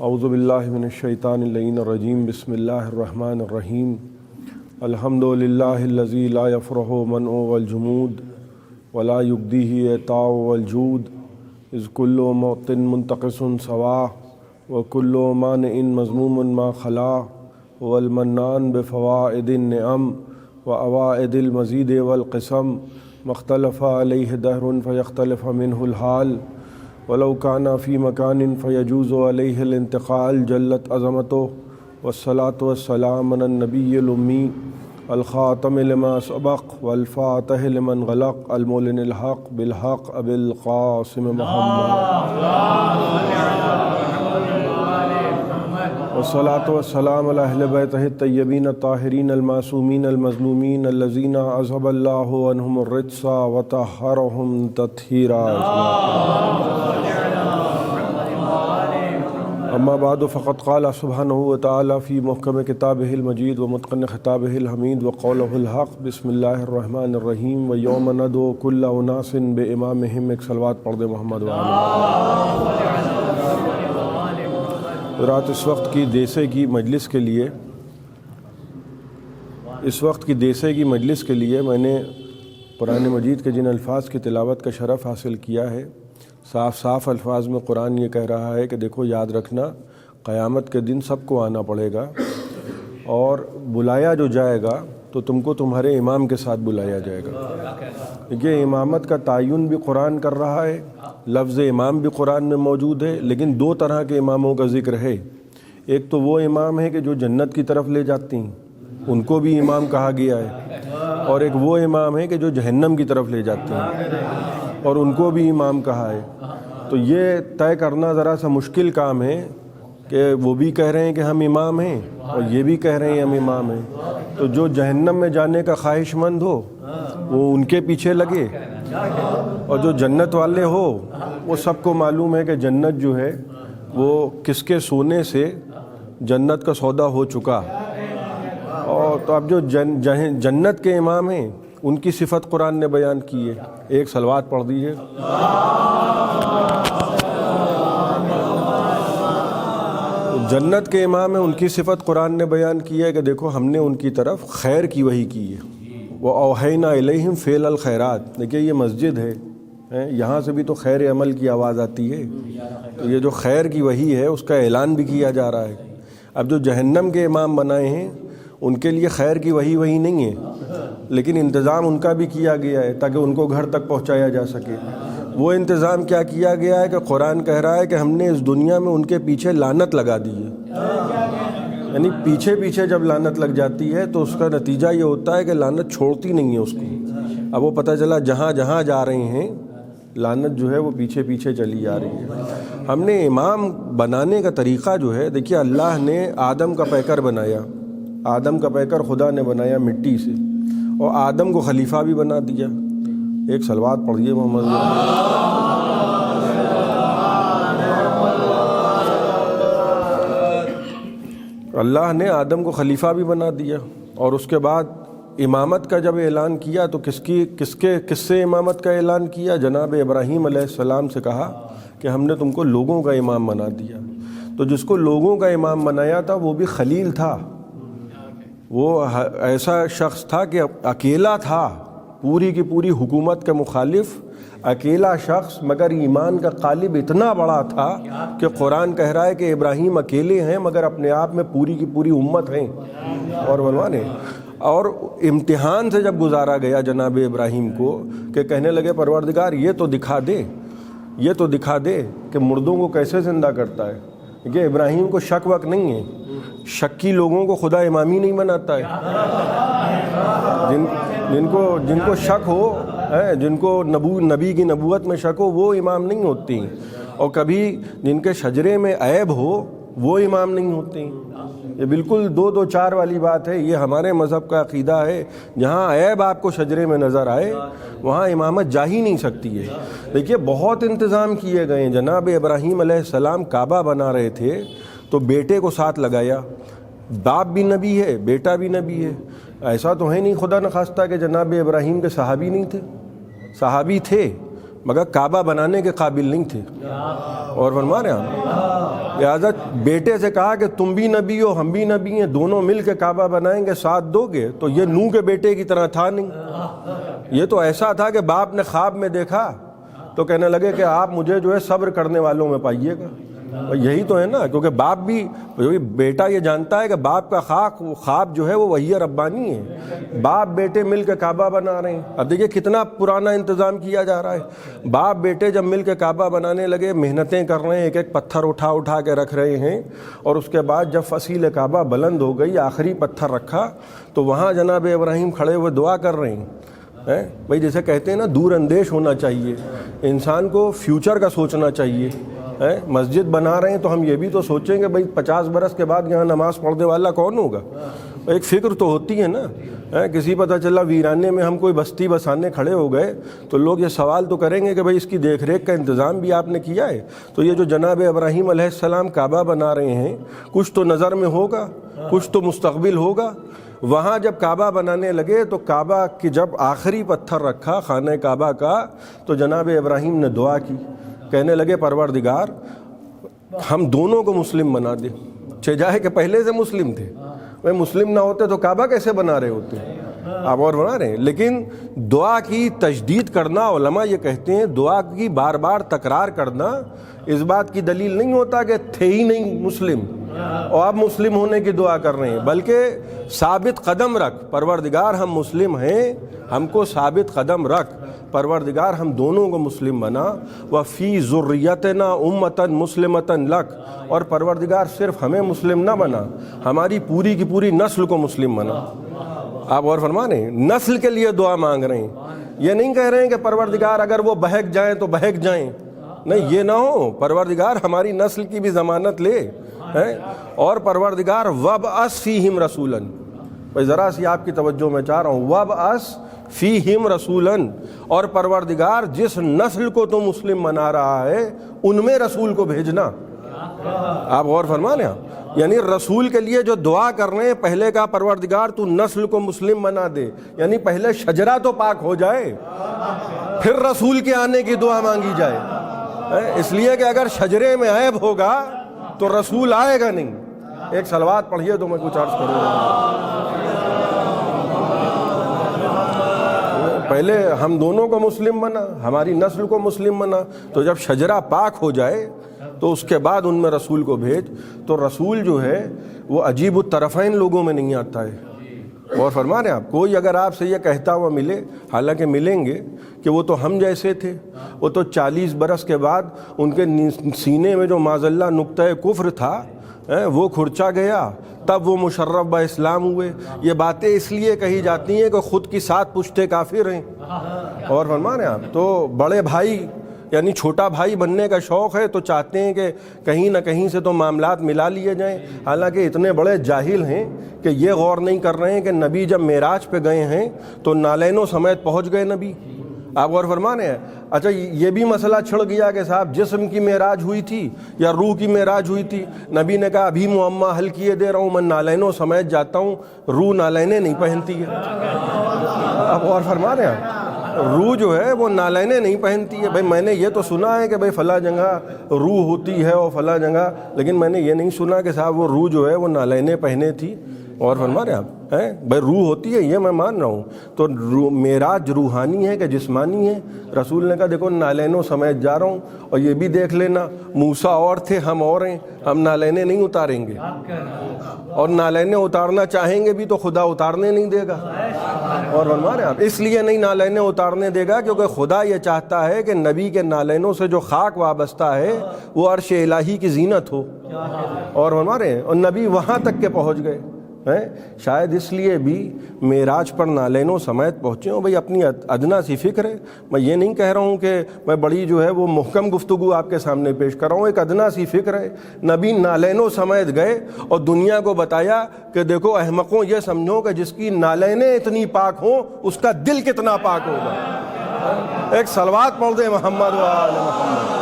اعوذ باللہ من الشیطان اللعین الرجیم بسم اللہ الرحمن الرحیم الحمد للہ الذی لا یفرح منع والجمود ولا یبدیہ اعطاء والجود اذ کل معط منتقص سواء وکل مانع مذموم ما خلا والمنان بفوائد النعم وأوائد المزید والقسم مختلف علیہ دہر فیختلف منہ الحال ولو کان فی مکان فیجوز علیہ الانتقال جلت عظمتہ والصلاة والسلام علی النبی الامی الخاتم لما سبق والفاتح لمن غلق المعلن الحق بالحق ابی القاسم محمد والصلاة والسلام علی اہل بیتہ الطیبین الطاہرین المعصومین المظلومین الذین اذھب اللہ عنہم الرجس وطہرہم تطہیرا اما بعد فقد قال سبحانہ وتعالی فی محکم کتابہ المجید ومتقن خطابہ الحمید وقولہ الحق بسم اللہ الرحمن الرحیم ویوم ندعو کل اناس بامامہم. ایک صلوات پڑھ دے محمد رات اس وقت کی دیسے کی مجلس کے لیے میں نے قرآن مجید کے جن الفاظ کی تلاوت کا شرف حاصل کیا ہے، صاف الفاظ میں قرآن یہ کہہ رہا ہے کہ دیکھو یاد رکھنا قیامت کے دن سب کو آنا پڑے گا اور بلایا جو جائے گا تو تم کو تمہارے امام کے ساتھ بلایا جائے گا. یہ امامت کا تعین بھی قرآن کر رہا ہے، لفظ امام بھی قرآن میں موجود ہے، لیکن دو طرح کے اماموں کا ذکر ہے. ایک تو وہ امام ہے کہ جو جنت کی طرف لے جاتے ہیں، ان کو بھی امام کہا گیا ہے، اور ایک وہ امام ہے کہ جو جہنم کی طرف لے جاتے ہیں اور ان کو بھی امام کہا ہے. تو یہ طے کرنا ذرا سا مشکل کام ہے کہ وہ بھی کہہ رہے ہیں کہ ہم امام ہیں اور یہ بھی کہہ رہے ہیں ہم امام ہیں. تو جو جہنم میں جانے کا خواہش مند ہو وہ ان کے پیچھے لگے، اور جو جنت والے ہو وہ سب کو معلوم ہے کہ جنت جو ہے وہ کس کے سونے سے جنت کا سودا ہو چکا. اور تو اب جو جنت کے امام ہیں ان کی صفت قرآن نے بیان کی ہے. ایک صلوات پڑھ دیجیے. جنت کے امام ہیں، ان کی صفت قرآن نے بیان کی ہے کہ دیکھو ہم نے ان کی طرف خیر کی وحی کی ہے. وَأَوْحَيْنَا إِلَيْهِمْ فِعْلَ الْخَيْرَاتِ. دیکھیے یہ مسجد ہے، یہاں سے بھی تو خیر عمل کی آواز آتی ہے. تو یہ جو خیر کی وحی ہے اس کا اعلان بھی کیا جا رہا ہے. اب جو جہنم کے امام بنائے ہیں ان کے لیے خیر کی وحی نہیں ہے، لیکن انتظام ان کا بھی کیا گیا ہے تاکہ ان کو گھر تک پہنچایا جا سکے. وہ انتظام کیا کیا گیا ہے کہ قرآن کہہ رہا ہے کہ ہم نے اس دنیا میں ان کے پیچھے لعنت لگا دی ہے. یعنی پیچھے جب لعنت لگ جاتی ہے تو اس کا نتیجہ یہ ہوتا ہے کہ لعنت چھوڑتی نہیں ہے اس کو. اب وہ پتہ چلا جہاں جا رہے ہیں لعنت جو ہے وہ پیچھے چلی جا رہی ہے. ہم نے امام بنانے کا طریقہ جو ہے، دیکھیے اللہ نے آدم کا پیکر بنایا. آدم کا پیکر خدا نے بنایا مٹی سے، اور آدم کو خلیفہ بھی بنا دیا. ایک صلوات پڑھیے محمد. اللہ نے آدم کو خلیفہ بھی بنا دیا، اور اس کے بعد امامت کا جب اعلان کیا تو کس سے امامت کا اعلان کیا؟ جناب ابراہیم علیہ السلام سے کہا کہ ہم نے تم کو لوگوں کا امام بنا دیا. تو جس کو لوگوں کا امام بنایا تھا وہ بھی خلیل تھا. وہ ایسا شخص تھا کہ اکیلا تھا، پوری کی پوری حکومت کا مخالف اکیلا شخص، مگر ایمان کا قالب اتنا بڑا تھا کہ قرآن کہہ رہا ہے کہ ابراہیم اکیلے ہیں مگر اپنے آپ میں پوری کی پوری امت ہیں اور بنوانے. اور امتحان سے جب گزارا گیا جناب ابراہیم کو کہ کہنے لگے پروردگار یہ تو دکھا دے کہ مردوں کو کیسے زندہ کرتا ہے. کہ ابراہیم کو شک وک نہیں ہے، شکی لوگوں کو خدا امامی نہیں بناتا ہے. جن کو شک ہو، جن کو نبی کی نبوت میں شک ہو وہ امام نہیں ہوتی ہیں، اور کبھی جن کے شجرے میں عیب ہو وہ امام نہیں ہوتے ہیں. یہ بالکل دو چار والی بات ہے. یہ ہمارے مذہب کا عقیدہ ہے، جہاں عیب آپ کو شجرے میں نظر آئے وہاں امامت جا ہی نہیں سکتی ہے. دیکھیے بہت انتظام کیے گئے ہیں. جناب ابراہیم علیہ السلام کعبہ بنا رہے تھے تو بیٹے کو ساتھ لگایا. باپ بھی نبی ہے، بیٹا بھی نبی ہے. ایسا تو ہے نہیں خدا نخواستہ کہ جناب ابراہیم کے صحابی نہیں تھے، صحابی تھے، مگر کعبہ بنانے کے قابل نہیں تھے، اور فرما رہے ہیں لہٰذا بیٹے سے کہا کہ تم بھی نبی ہو ہم بھی نبی ہیں، دونوں مل کے کعبہ بنائیں گے، ساتھ دو گے؟ تو یہ نوح کے بیٹے کی طرح تھا نہیں، یہ تو ایسا تھا کہ باپ نے خواب میں دیکھا تو کہنے لگے کہ آپ مجھے جو ہے صبر کرنے والوں میں پائیے گا۔ یہی تو ہے نا، کیونکہ باپ بھی بیٹا یہ جانتا ہے کہ باپ کا خواب جو ہے وہ وحی ربانی ہے، باپ بیٹے مل کے کعبہ بنا رہے ہیں۔ اب دیکھیے کتنا پرانا انتظام کیا جا رہا ہے، باپ بیٹے جب مل کے کعبہ بنانے لگے، محنتیں کر رہے ہیں، ایک ایک پتھر اٹھا کے رکھ رہے ہیں، اور اس کے بعد جب فصیل کعبہ بلند ہو گئی، آخری پتھر رکھا تو وہاں جناب ابراہیم کھڑے ہوئے دعا کر رہے ہیں۔ بھائی جیسے کہتے ہیں نا دور اندیش ہونا چاہیے، انسان کو فیوچر کا سوچنا چاہیے۔ مسجد بنا رہے ہیں تو ہم یہ بھی تو سوچیں کہ بھائی 50 برس کے بعد یہاں نماز پڑھنے والا کون ہوگا؟ ایک فکر تو ہوتی ہے نا۔ کسی پتہ چلا ویرانے میں ہم کوئی بستی بسانے کھڑے ہو گئے تو لوگ یہ سوال تو کریں گے کہ بھائی اس کی دیکھ ریکھ کا انتظام بھی آپ نے کیا ہے؟ تو یہ جو جناب ابراہیم علیہ السلام کعبہ بنا رہے ہیں، کچھ تو نظر میں ہوگا، کچھ تو مستقبل ہوگا۔ وہاں جب کعبہ بنانے لگے تو کعبہ کی جب آخری پتھر رکھا خانہ کعبہ کا تو جناب ابراہیم نے دعا کی، کہنے لگے پروردگار ہم دونوں کو مسلم بنا دے۔ چھ جائے کہ پہلے سے مسلم تھے، وہ مسلم نہ ہوتے تو کعبہ کیسے بنا رہے ہوتے؟ آپ اور بنا رہے ہیں۔ لیکن دعا کی تجدید کرنا، علماء یہ کہتے ہیں دعا کی بار بار تکرار کرنا اس بات کی دلیل نہیں ہوتا کہ تھے ہی نہیں مسلم اور آپ مسلم ہونے کی دعا کر رہے ہیں، بلکہ ثابت قدم رکھ پروردگار ہم مسلم ہیں، ہم کو ثابت قدم رکھ پروردگار، ہم دونوں کو مسلم بنا، وفی ذریتنا امتن مسلمتن لک، اور پروردگار صرف ہمیں مسلم نہ بنا، ہماری پوری کی پوری نسل کو مسلم بنا۔ آپ اور فرما رہے ہیں، نسل کے لیے دعا مانگ رہے ہیں، یہ نہیں کہہ رہے ہیں کہ پروردگار اگر وہ بہک جائیں تو بہک جائیں، نہیں یہ نہ ہو، پروردگار ہماری نسل کی بھی ضمانت لے۔ اور پروردگار وَبْعَثْ فِيهِمْ رَسُولًا، بھائی ذرا سی آپ کی توجہ میں چاہ رہا ہوں، وَبْعَثْ فِيهِمْ رَسُولًا، اور پروردگار جس نسل کو تو مسلم بنا رہا ہے ان میں رسول کو بھیجنا۔ آپ غور فرما لیں، یعنی رسول کے لیے جو دعا کر رہے ہیں، پہلے کا پروردگار تو نسل کو مسلم بنا دے، یعنی پہلے شجرہ تو پاک ہو جائے پھر رسول کے آنے کی دعا مانگی جائے، اس لیے کہ اگر شجرے میں عیب ہوگا تو رسول آئے گا نہیں۔ ایک صلوات پڑھیے تو میں کچھ عرض کروں گا۔ پہلے ہم دونوں کو مسلم بنا، ہماری نسل کو مسلم بنا، تو جب شجرہ پاک ہو جائے تو اس کے بعد ان میں رسول کو بھیج۔ تو رسول جو ہے وہ عجیب الطرفین لوگوں میں نہیں آتا ہے۔ اور فرما رہے ہیں آپ، کوئی اگر آپ سے یہ کہتا ہوا ملے، حالانکہ ملیں گے، کہ وہ تو ہم جیسے تھے، وہ تو 40 برس کے بعد ان کے سینے میں جو معاذ اللہ نقطہ کفر تھا وہ کھرچا گیا، تب وہ مشرف با اسلام ہوئے۔ یہ باتیں اس لیے کہی جاتی ہیں کہ خود کی 7 پشتے کافر ہیں۔ اور فرما رہے ہیں آپ، تو بڑے بھائی یعنی چھوٹا بھائی بننے کا شوق ہے تو چاہتے ہیں کہ کہیں نہ کہیں سے تو معاملات ملا لیے جائیں، حالانکہ اتنے بڑے جاہل ہیں کہ یہ غور نہیں کر رہے ہیں کہ نبی جب معراج پہ گئے ہیں تو نالینوں سمیت پہنچ گئے نبی۔ آپ غور فرمانے ہیں۔ اچھا یہ بھی مسئلہ چھڑ گیا کہ صاحب جسم کی معراج ہوئی تھی یا روح کی معراج ہوئی تھی؟ نبی نے کہا ابھی معمہ حل کیے دے رہا ہوں، میں نالینوں سمیت جاتا ہوں، روح نالینیں نہیں پہنتی ہے۔ آپ غور فرما رہے ہیں، روح جو ہے وہ نالینیں نہیں پہنتی ہے۔ بھائی میں نے یہ تو سنا ہے کہ بھائی فلاں جگہ روح ہوتی ہے اور فلاں جگہ، لیکن میں نے یہ نہیں سنا کہ صاحب وہ روح جو ہے وہ نالینیں پہنے تھی۔ اور فرما رہے ہیں آپ، بھائی روح ہوتی ہے یہ میں مان رہا ہوں، تو معراج روحانی ہے کہ جسمانی ہے؟ رسول نے کہا دیکھو نالینوں سمیت جا رہا ہوں، اور یہ بھی دیکھ لینا موسیٰ اور تھے ہم اور ہیں، ہم نالینیں نہیں اتاریں گے، اور نالینیں اتارنا چاہیں گے بھی تو خدا اتارنے نہیں دے گا۔ اور فرما رہے ہیں آپ، اس لیے نہیں نالینیں اتارنے دے گا کیونکہ خدا یہ چاہتا ہے کہ نبی کے نالینوں سے جو خاک وابستہ ہے وہ عرش الہی کی زینت ہو۔ اور فرما رہے ہیں، اور نبی وہاں تک کے پہنچ گئے، شاید اس لیے بھی معراج پر نالینوں سمیت پہنچے ہوں۔ بھائی اپنی ادنا سی فکر ہے، میں یہ نہیں کہہ رہا ہوں کہ میں بڑی جو ہے وہ محکم گفتگو آپ کے سامنے پیش کر رہا ہوں، ایک ادنا سی فکر ہے۔ نبی نالینوں سمیت گئے اور دنیا کو بتایا کہ دیکھو احمقوں یہ سمجھو کہ جس کی نالینیں اتنی پاک ہوں اس کا دل کتنا پاک ہوگا۔ ایک صلوات پڑھ دیں محمد و آل محمد۔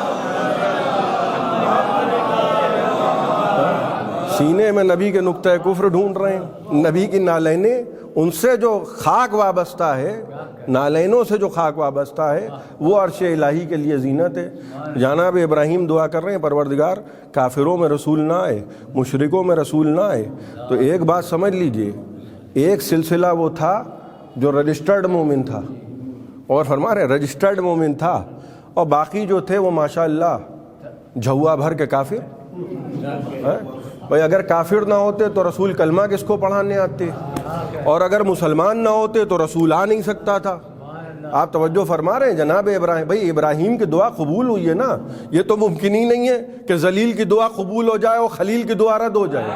سینے میں نبی کے نقطۂ کفر ڈھونڈ رہے ہیں، نبی کی نالینیں ان سے جو خاک وابستہ ہے نالینوں سے جو خاک وابستہ ہے وہ عرش الہی کے لیے زینت ہے۔ جناب ابراہیم دعا کر رہے ہیں پروردگار کافروں میں رسول نہ آئے، مشرکوں میں رسول نہ آئے۔ تو ایک بات سمجھ لیجئے، ایک سلسلہ وہ تھا جو رجسٹرڈ مومن تھا، اور فرما رہے رجسٹرڈ مومن تھا، اور باقی جو تھے وہ ماشاءاللہ جھوا بھر کے کافر۔ بھائی اگر کافر نہ ہوتے تو رسول کلمہ کس کو پڑھانے آتے، اور اگر مسلمان نہ ہوتے تو رسول آ نہیں سکتا تھا۔ آپ توجہ فرما رہے ہیں جناب ابراہیم، بھائی ابراہیم کی دعا قبول ہوئی ہے نا، یہ تو ممکن ہی نہیں ہے کہ ذلیل کی دعا قبول ہو جائے اور خلیل کی دعا رد ہو جائے۔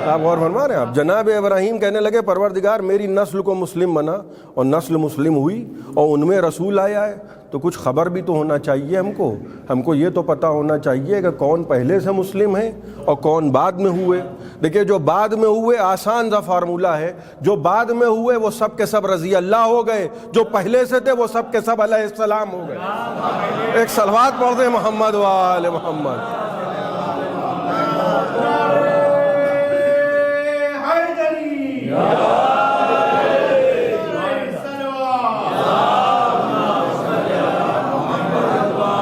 آپ غور فرما رہے ہیں، آپ جناب ابراہیم کہنے لگے پروردگار میری نسل کو مسلم بنا، اور نسل مسلم ہوئی اور ان میں رسول آیا ہے، تو کچھ خبر بھی تو ہونا چاہیے ہم کو یہ تو پتہ ہونا چاہیے کہ کون پہلے سے مسلم ہیں اور کون بعد میں ہوئے۔ دیکھیے جو بعد میں ہوئے آسان سا فارمولہ ہے، جو بعد میں ہوئے وہ سب کے سب رضی اللہ ہو گئے، جو پہلے سے تھے وہ سب کے سب علیہ السلام ہو گئے۔ ایک صلوات پڑھ دیں محمد و آل محمد۔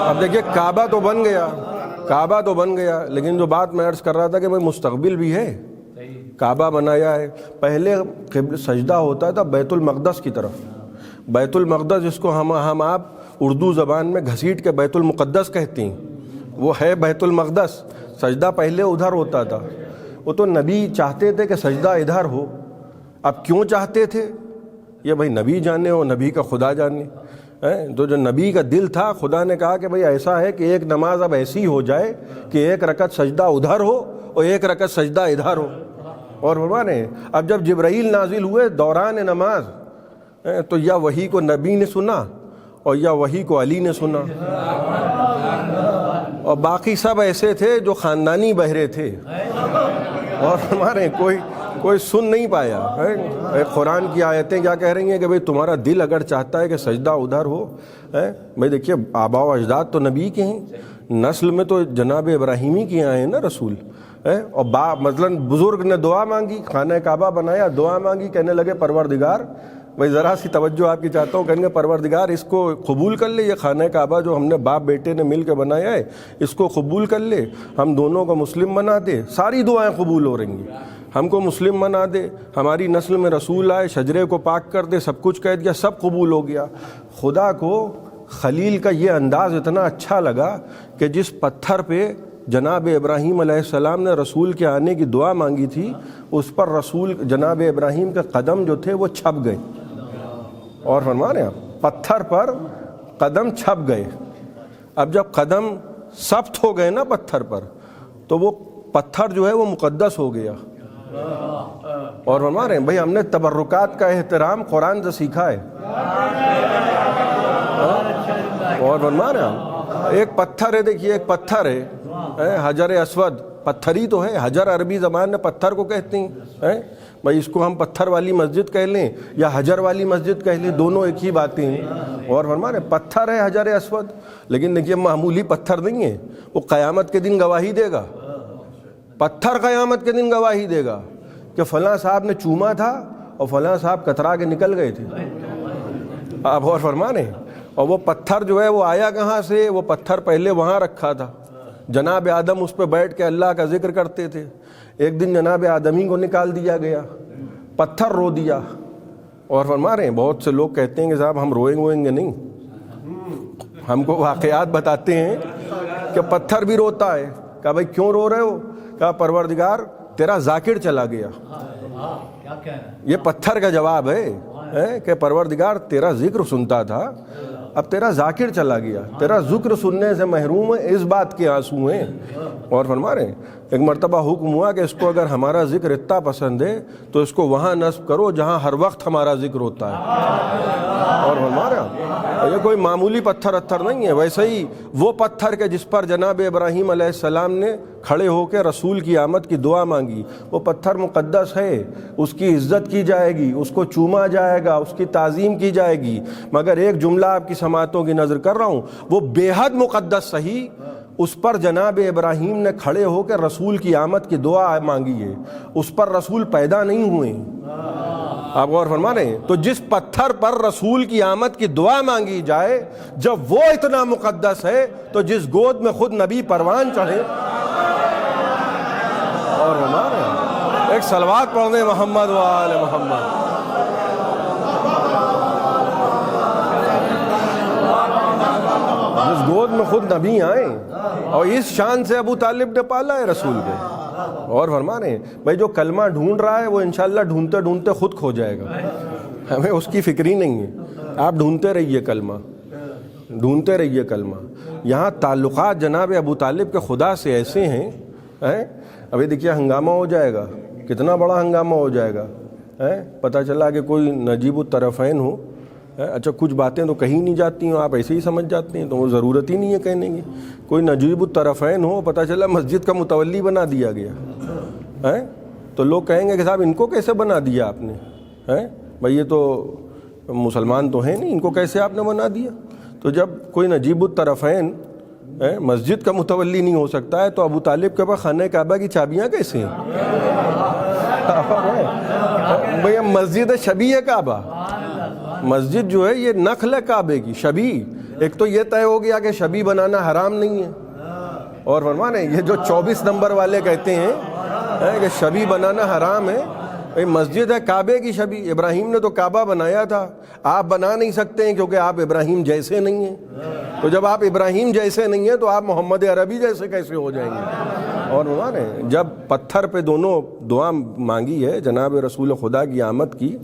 اب دیکھیے کعبہ تو بن گیا، لیکن جو بات میں عرض کر رہا تھا کہ بھائی مستقبل بھی ہے، کعبہ بنایا ہے۔ پہلے سجدہ ہوتا تھا بیت المقدس کی طرف، بیت المقدس جس کو ہم آپ اردو زبان میں گھسیٹ کے بیت المقدس کہتے ہیں، وہ ہے بیت المقدس۔ سجدہ پہلے ادھر ہوتا تھا، وہ تو نبی چاہتے تھے کہ سجدہ ادھر ہو۔ اب کیوں چاہتے تھے یہ بھائی نبی جانے اور نبی کا خدا جانے۔ تو جو نبی کا دل تھا، خدا نے کہا کہ بھئی ایسا ہے کہ ایک نماز اب ایسی ہو جائے کہ ایک رکعت سجدہ ادھر ہو اور ایک رکعت سجدہ ادھر ہو۔ اور فرمانے اب جب جبرائیل نازل ہوئے دوران نماز، تو یا وحی کو نبی نے سنا اور یا وحی کو علی نے سنا، اور باقی سب ایسے تھے جو خاندانی بہرے تھے، اور ہمارے کوئی سن نہیں پایا۔ قرآن کی آیتیں کیا کہہ رہی ہیں کہ بھئی تمہارا دل اگر چاہتا ہے کہ سجدہ ادھر ہو، بھئی دیکھیے آباء و اجداد تو نبی کے ہیں، نسل میں تو جناب ابراہیمی کے آئے ہیں نا رسول۔ اور مثلاً بزرگ نے دعا مانگی، خانہ کعبہ بنایا، دعا مانگی، کہنے لگے پروردگار، بھئی ذرا سی توجہ آپ کی چاہتا ہوں، کہیں گے پروردگار اس کو قبول کر لے، یہ خانہ کعبہ جو ہم نے باپ بیٹے نے مل کے بنایا ہے اس کو قبول کر لے، ہم دونوں کو مسلم بنا دے۔ ساری دعائیں قبول ہو رہی ہیں، ہم کو مسلم بنا دے، ہماری نسل میں رسول آئے، شجرے کو پاک کر دے، سب کچھ کہہ دیا، سب قبول ہو گیا۔ خدا کو خلیل کا یہ انداز اتنا اچھا لگا کہ جس پتھر پہ جناب ابراہیم علیہ السلام نے رسول کے آنے کی دعا مانگی تھی، اس پر رسول جناب ابراہیم کے قدم جو تھے وہ چھپ گئے۔ اور فرما رہے ہیں پتھر پر قدم چھپ گئے۔ اب جب قدم ثبت ہو گئے نا پتھر پر، تو وہ پتھر جو ہے وہ مقدس ہو گیا۔ اور فرما رہے ہیں بھئی ہم نے تبرکات کا احترام قرآن سے سیکھا ہے۔ اور فرما رہے ہیں ایک پتھر ہے، دیکھیے ایک پتھر ہے حجر اسود، پتھر ہی تو ہے، حجر عربی زبان میں پتھر کو کہتے ہیں۔ بھائی اس کو ہم پتھر والی مسجد کہہ لیں یا حجر والی مسجد کہہ لیں، دونوں ایک ہی باتیں ہیں۔ اور فرما رہے پتھر ہے حجر اسود، لیکن دیکھیے معمولی پتھر نہیں ہے، وہ قیامت کے دن گواہی دے گا۔ پتھر قیامت کے دن گواہی دے گا کہ فلاں صاحب نے چوما تھا اور فلاں صاحب کترا کے نکل گئے تھے۔ آپ غور فرما رہے ہیں، اور وہ پتھر جو ہے وہ آیا کہاں سے؟ وہ پتھر پہلے وہاں رکھا تھا، جناب آدم اس پہ بیٹھ کے اللہ کا ذکر کرتے تھے۔ ایک دن جناب آدمی کو نکال دیا گیا، پتھر رو دیا۔ اور فرما رہے ہیں بہت سے لوگ کہتے ہیں کہ صاحب ہم روئیں گے نہیں، ہم کو واقعات بتاتے ہیں کہ پتھر بھی روتا ہے۔ کہا بھائی کیوں رو رہے ہو؟ کہا پروردگار تیرا ذاکر چلا گیا۔ یہ پتھر کا جواب ہے کہ پروردگار تیرا ذکر سنتا تھا، اب تیرا ذاکر چلا گیا، تیرا ذکر سننے سے محروم ہے، اس بات کے آنسو ہیں۔ اور فرما رہے ہیں ایک مرتبہ حکم ہوا کہ اس کو اگر ہمارا ذکر اتنا پسند ہے تو اس کو وہاں نصب کرو جہاں ہر وقت ہمارا ذکر ہوتا ہے۔ اور فرما رہے ہیں یہ کوئی معمولی پتھر نہیں ہے، ویسے ہی وہ پتھر کے جس پر جناب ابراہیم علیہ السلام نے کھڑے ہو کے رسول کی آمد کی دعا مانگی، وہ پتھر مقدس ہے، اس کی عزت کی جائے گی، اس کو چوما جائے گا، اس کی تعظیم کی جائے گی۔ مگر ایک جملہ آپ کی سماعتوں کی نظر کر رہا ہوں، وہ بے حد مقدس صحیح، اس پر جناب ابراہیم نے کھڑے ہو کے رسول کی آمد کی دعا مانگی ہے، اس پر رسول پیدا نہیں ہوئے، آپ غور فرما رہے ہیں؟ تو جس پتھر پر رسول کی آمد کی دعا مانگی جائے جب وہ اتنا مقدس ہے تو جس گود میں خود نبی پروان چڑھے، اور فرما رہے ہیں ایک صلوات پڑھ دیں محمد و آل محمد۔ جس گود میں خود نبی آئیں اور اس شان سے ابو طالب نے پالا ہے رسول کو، اور فرما رہے ہیں بھائی جو کلمہ ڈھونڈ رہا ہے وہ انشاءاللہ ڈھونڈتے ڈھونڈتے خود کھو جائے گا، ہمیں اس کی فکر ہی نہیں ہے۔ آپ ڈھونڈتے رہیے کلمہ، ڈھونڈتے رہیے کلمہ۔ یہاں تعلقات جناب ابو طالب کے خدا سے ایسے ہیں، ابھی دیکھیے ہنگامہ ہو جائے گا، کتنا بڑا ہنگامہ ہو جائے گا، پتہ چلا کہ کوئی نجیب الطرفین ہو، اچھا کچھ باتیں تو کہیں نہیں جاتی ہیں، آپ ایسے ہی سمجھ جاتے ہیں تو وہ ضرورت ہی نہیں ہے کہنے کی۔ کوئی نجیب الطرفین ہو، پتہ چلا مسجد کا متولی بنا دیا گیا، تو لوگ کہیں گے کہ صاحب ان کو کیسے بنا دیا آپ نے، بھائی یہ تو مسلمان تو ہیں نہیں، ان کو کیسے آپ نے بنا دیا؟ تو جب کوئی نجیب الطرفین مسجد کا متولی نہیں ہو سکتا ہے تو ابو طالب کے پاس خانہ کعبہ کی چابیاں کیسے ہیں؟ بھئی مسجد شبیہ کعبہ، مسجد جو ہے یہ نخل ہے کعبے کی، شبی۔ ایک تو یہ طے ہو گیا کہ شبی بنانا حرام نہیں ہے، اور فرمانے یہ جو 24 نمبر والے کہتے ہیں کہ شبی بنانا حرام ہے، مسجد ہے کعبے کی شبی، ابراہیم نے تو کعبہ بنایا تھا، آپ بنا نہیں سکتے ہیں کیونکہ آپ ابراہیم جیسے نہیں ہیں، تو جب آپ ابراہیم جیسے نہیں ہیں تو آپ محمد عربی جیسے کیسے ہو جائیں گے؟ اور فرمانے جب پتھر پہ دونوں دعا مانگی ہے جناب رسول خدا کی آمد کی،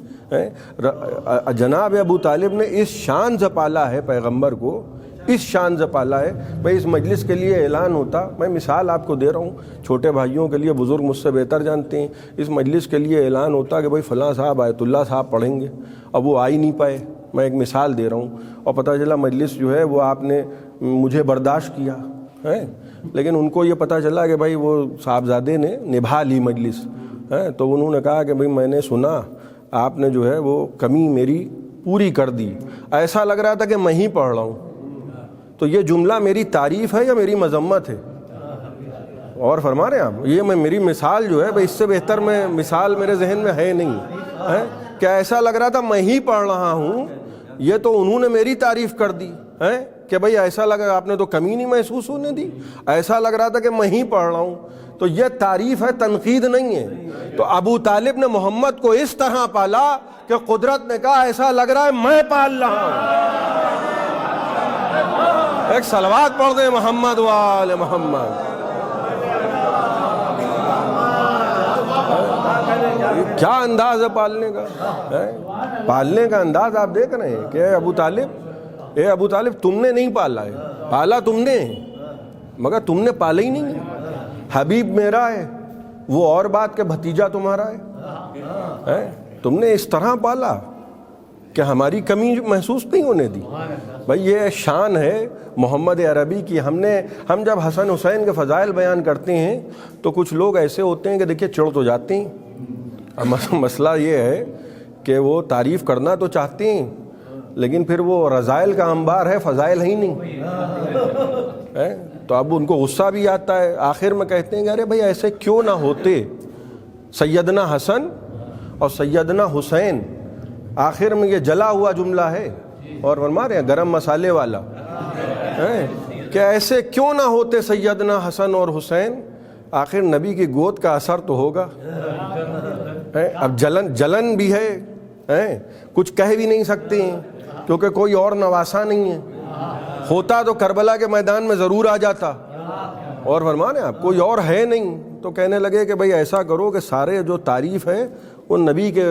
جناب ابو طالب نے اس شان سے پالا ہے پیغمبر کو، اس شان سے پالا ہے۔ بھائی اس مجلس کے لیے اعلان ہوتا، میں مثال آپ کو دے رہا ہوں، چھوٹے بھائیوں کے لیے بزرگ مجھ سے بہتر جانتے ہیں، اس مجلس کے لیے اعلان ہوتا کہ بھائی فلاں صاحب آیت اللہ صاحب پڑھیں گے، اب وہ آ ہی نہیں پائے، میں ایک مثال دے رہا ہوں، اور پتہ چلا مجلس جو ہے وہ آپ نے مجھے برداشت کیا ہے، لیکن ان کو یہ پتہ چلا کہ بھائی وہ صاحبزادے نے نبھا لی مجلس، تو انہوں نے کہا کہ بھائی میں نے سنا آپ نے جو ہے وہ کمی میری پوری کر دی، ایسا لگ رہا تھا کہ میں ہی پڑھ رہا ہوں، تو یہ جملہ میری تعریف ہے یا میری مذمت ہے؟ اور فرما رہے ہیں آپ، یہ میں میری مثال جو ہے بھائی اس سے بہتر میں مثال میرے ذہن میں ہے نہیں، کیا ایسا لگ رہا تھا میں ہی پڑھ رہا ہوں، یہ تو انہوں نے میری تعریف کر دی کہ بھئی ایسا لگا آپ نے تو کمی نہیں محسوس ہونے دی، ایسا لگ رہا تھا کہ میں ہی پڑھ رہا ہوں، تو یہ تعریف ہے، تنقید نہیں ہے۔ تو ابو طالب نے محمد کو اس طرح پالا کہ قدرت نے کہا ایسا لگ رہا ہے میں پال رہا ہوں۔ ایک صلوات پڑھ دیں محمد و آل محمد۔ کیا انداز ہے پالنے کا، پالنے کا انداز آپ دیکھ رہے ہیں کہ اے ابو طالب تم نے نہیں پالا ہے، پالا تم نے مگر تم نے پالا ہی نہیں ہے، حبیب میرا ہے وہ اور بات کہ بھتیجا تمہارا ہے، تم نے اس طرح پالا کہ ہماری کمی محسوس نہیں ہونے دی۔ بھائی یہ شان ہے محمد عربی کی۔ ہم جب حسن حسین کے فضائل بیان کرتے ہیں تو کچھ لوگ ایسے ہوتے ہیں کہ دیکھیے چڑھ تو جاتے ہیں، مسئلہ یہ ہے کہ وہ تعریف کرنا تو چاہتے ہیں لیکن پھر وہ رذائل کا انبار ہے، فضائل ہی نہیں، تو اب ان کو غصہ بھی آتا ہے، آخر میں کہتے ہیں کہ ارے بھائی ایسے کیوں نہ ہوتے سیدنا حسن اور سیدنا حسین، آخر میں یہ جلا ہوا جملہ ہے اور فرما رہے ہیں گرم مسالے والا، کہ ایسے کیوں نہ ہوتے سیدنا حسن اور حسین، آخر نبی کی گود کا اثر تو ہوگا۔ اب جلن بھی ہے، کچھ کہہ بھی نہیں سکتے ہیں کیونکہ کوئی اور نواسا نہیں ہے، ہوتا تو کربلا کے میدان میں ضرور آ جاتا، اور فرمانے آپ کوئی اور ہے نہیں، تو کہنے لگے کہ بھئی ایسا کرو کہ سارے جو تعریف ہے وہ نبی کے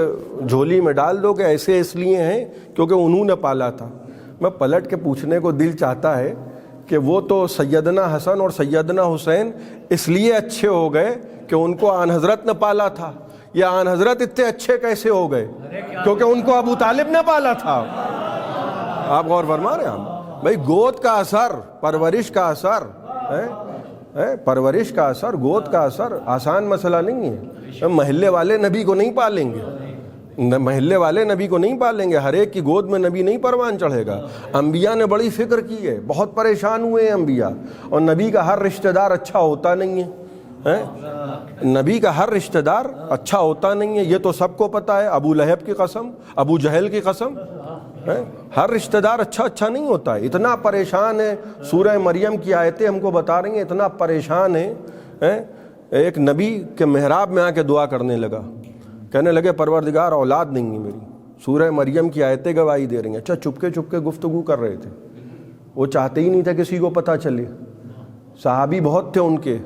جھولی میں ڈال دو کہ ایسے اس لیے ہیں کیونکہ انہوں نے پالا تھا۔ میں پلٹ کے پوچھنے کو دل چاہتا ہے کہ وہ تو سیدنا حسن اور سیدنا حسین اس لیے اچھے ہو گئے کہ ان کو آن حضرت نے پالا تھا، یا آن حضرت اتنے اچھے کیسے ہو گئے کیونکہ ان کو ابو طالب نے پالا تھا۔ آپ غور فرما رہے ہیں بھائی گود کا اثر، پرورش کا اثر، پرورش کا اثر، گود کا اثر آسان مسئلہ نہیں ہے۔ محلے والے نبی کو نہیں پالیں گے، محلے والے نبی کو نہیں پالیں گے، ہر ایک کی گود میں نبی نہیں پروان چڑھے گا۔ انبیاء نے بڑی فکر کی ہے، بہت پریشان ہوئے ہیں انبیاء، اور نبی کا ہر رشتہ دار اچھا ہوتا نہیں نبی کا ہر رشتہ دار اچھا ہوتا نہیں ہے، یہ تو سب کو پتہ ہے، ابو لہب کی قسم، ابو جہل کی قسم، ہر رشتہ دار اچھا نہیں ہوتا ہے۔ اتنا پریشان ہے، سورہ مریم کی آیتیں ہم کو بتا رہی ہیں، اتنا پریشان ہے، ایک نبی کے محراب میں آ کے دعا کرنے لگا، کہنے لگے پروردگار اولاد نہیں ہے میری۔ سورہ مریم کی آیتیں گواہی دے رہی ہیں۔ اچھا چپکے گفتگو کر رہے تھے، وہ چاہتے ہی نہیں تھے کسی کو پتہ چلے۔ صحابی بہت تھے ان کے،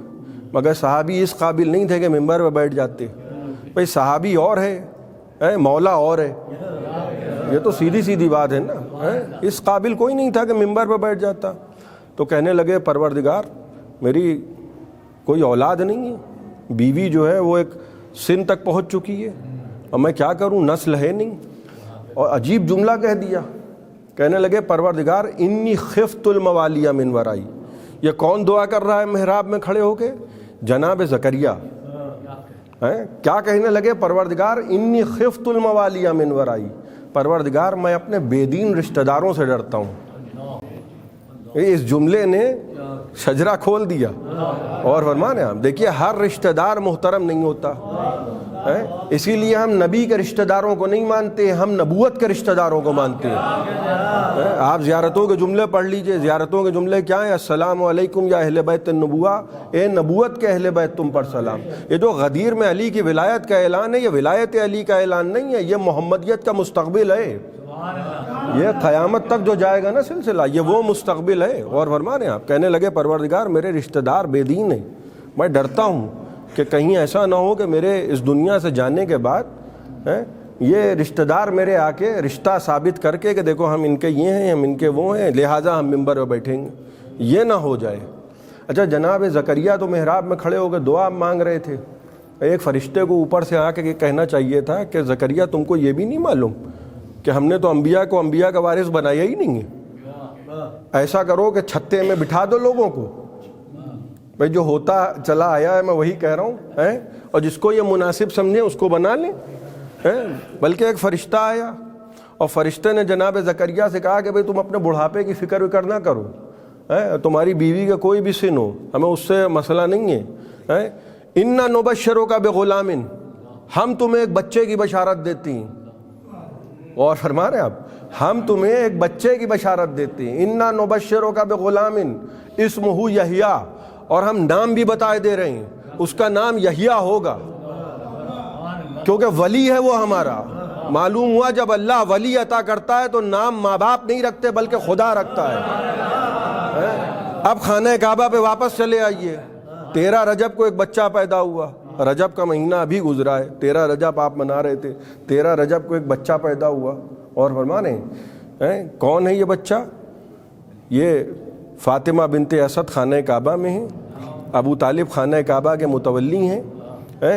مگر صحابی اس قابل نہیں تھے کہ ممبر پہ بیٹھ جاتے۔ بھئی صحابی اور ہے، مولا اور ہے، یہ تو سیدھی بات ہے نا۔ اس قابل کوئی نہیں تھا کہ ممبر پہ بیٹھ جاتا۔ تو کہنے لگے پروردگار میری کوئی اولاد نہیں ہے، بیوی جو ہے وہ ایک سن تک پہنچ چکی ہے، اور میں کیا کروں، نسل ہے نہیں۔ اور عجیب جملہ کہہ دیا، کہنے لگے پروردگار انی خفت الموالی من ورائی۔ یہ کون دعا کر رہا ہے محراب میں کھڑے ہو کے؟ جناب زکریا۔ کیا کہنے لگے؟ پروردگار انی خفت الموالی من ورائی، پروردگار میں اپنے بے دین رشتہ داروں سے ڈرتا ہوں۔ اس جملے نے شجرہ کھول دیا۔ اور فرمانے آپ دیکھیے ہر رشتہ دار محترم نہیں ہوتا، اسی لیے ہم نبی کے رشتہ داروں کو نہیں مانتے، ہم نبوت کے رشتہ داروں کو مانتے ہیں۔ آپ زیارتوں کے جملے پڑھ لیجئے، زیارتوں کے جملے کیا ہیں؟ السلام علیکم یا اہل بیت النبوہ، اے نبوت کے اہل بیت تم پر سلام۔ یہ جو غدیر میں علی کی ولایت کا اعلان ہے، یہ ولایت علی کا اعلان نہیں ہے، یہ محمدیت کا مستقبل ہے، یہ قیامت تک جو جائے گا نا سلسلہ، یہ وہ مستقبل ہے۔ اور فرمانے آپ کہنے لگے پروردگار میرے رشتہ دار بے دین ہیں، میں ڈرتا ہوں کہ کہیں ایسا نہ ہو کہ میرے اس دنیا سے جانے کے بعد یہ رشتہ دار میرے آ کے رشتہ ثابت کر کے کہ دیکھو ہم ان کے یہ ہیں، ہم ان کے وہ ہیں، لہٰذا ہم ممبر پہ بیٹھیں گے، یہ نہ ہو جائے۔ اچھا جناب زکریا تو محراب میں کھڑے ہو کے دعا مانگ رہے تھے، ایک فرشتے کو اوپر سے آ کے کہنا چاہیے تھا کہ زکریا تم کو یہ بھی نہیں معلوم کہ ہم نے تو انبیاء کو انبیاء کا وارث بنایا ہی نہیں ہے، ایسا کرو کہ چھتے میں بٹھا دو لوگوں کو۔ بھائی جو ہوتا چلا آیا ہے میں وہی کہہ رہا ہوں، اور جس کو یہ مناسب سمجھیں اس کو بنا لیں۔ بلکہ ایک فرشتہ آیا اور فرشتے نے جناب زکریا سے کہا کہ بھائی تم اپنے بڑھاپے کی فکر نہ کرو، تمہاری بیوی کا کوئی بھی سن ہو ہمیں اس سے مسئلہ نہیں ہے۔ انا نبشروک بغلام، ہم تمہیں ایک بچے کی بشارت دیتی ہیں۔ اور فرما رہے ہیں آپ ہم تمہیں ایک بچے کی بشارت دیتے ہیں، انا نبشروک بغلام اسمہ یحییٰ، اور ہم نام بھی بتائے دے رہے ہیں، اس کا نام یحییٰ ہوگا، کیونکہ ولی ہے وہ ہمارا۔ معلوم ہوا جب اللہ ولی عطا کرتا ہے تو نام ماں باپ نہیں رکھتے بلکہ خدا رکھتا ہے۔ اب خانہ کعبہ پہ واپس چلے آئیے۔ 13 رجب کو ایک بچہ پیدا ہوا، رجب کا مہینہ ابھی گزرا ہے، 13 رجب آپ منا رہے تھے، 13 رجب کو ایک بچہ پیدا ہوا۔ اور فرمانے کون ہے یہ بچہ؟ یہ فاطمہ بنت اسد خانہ کعبہ میں ہیں، ابو طالب خانہ کعبہ کے متولی ہیں،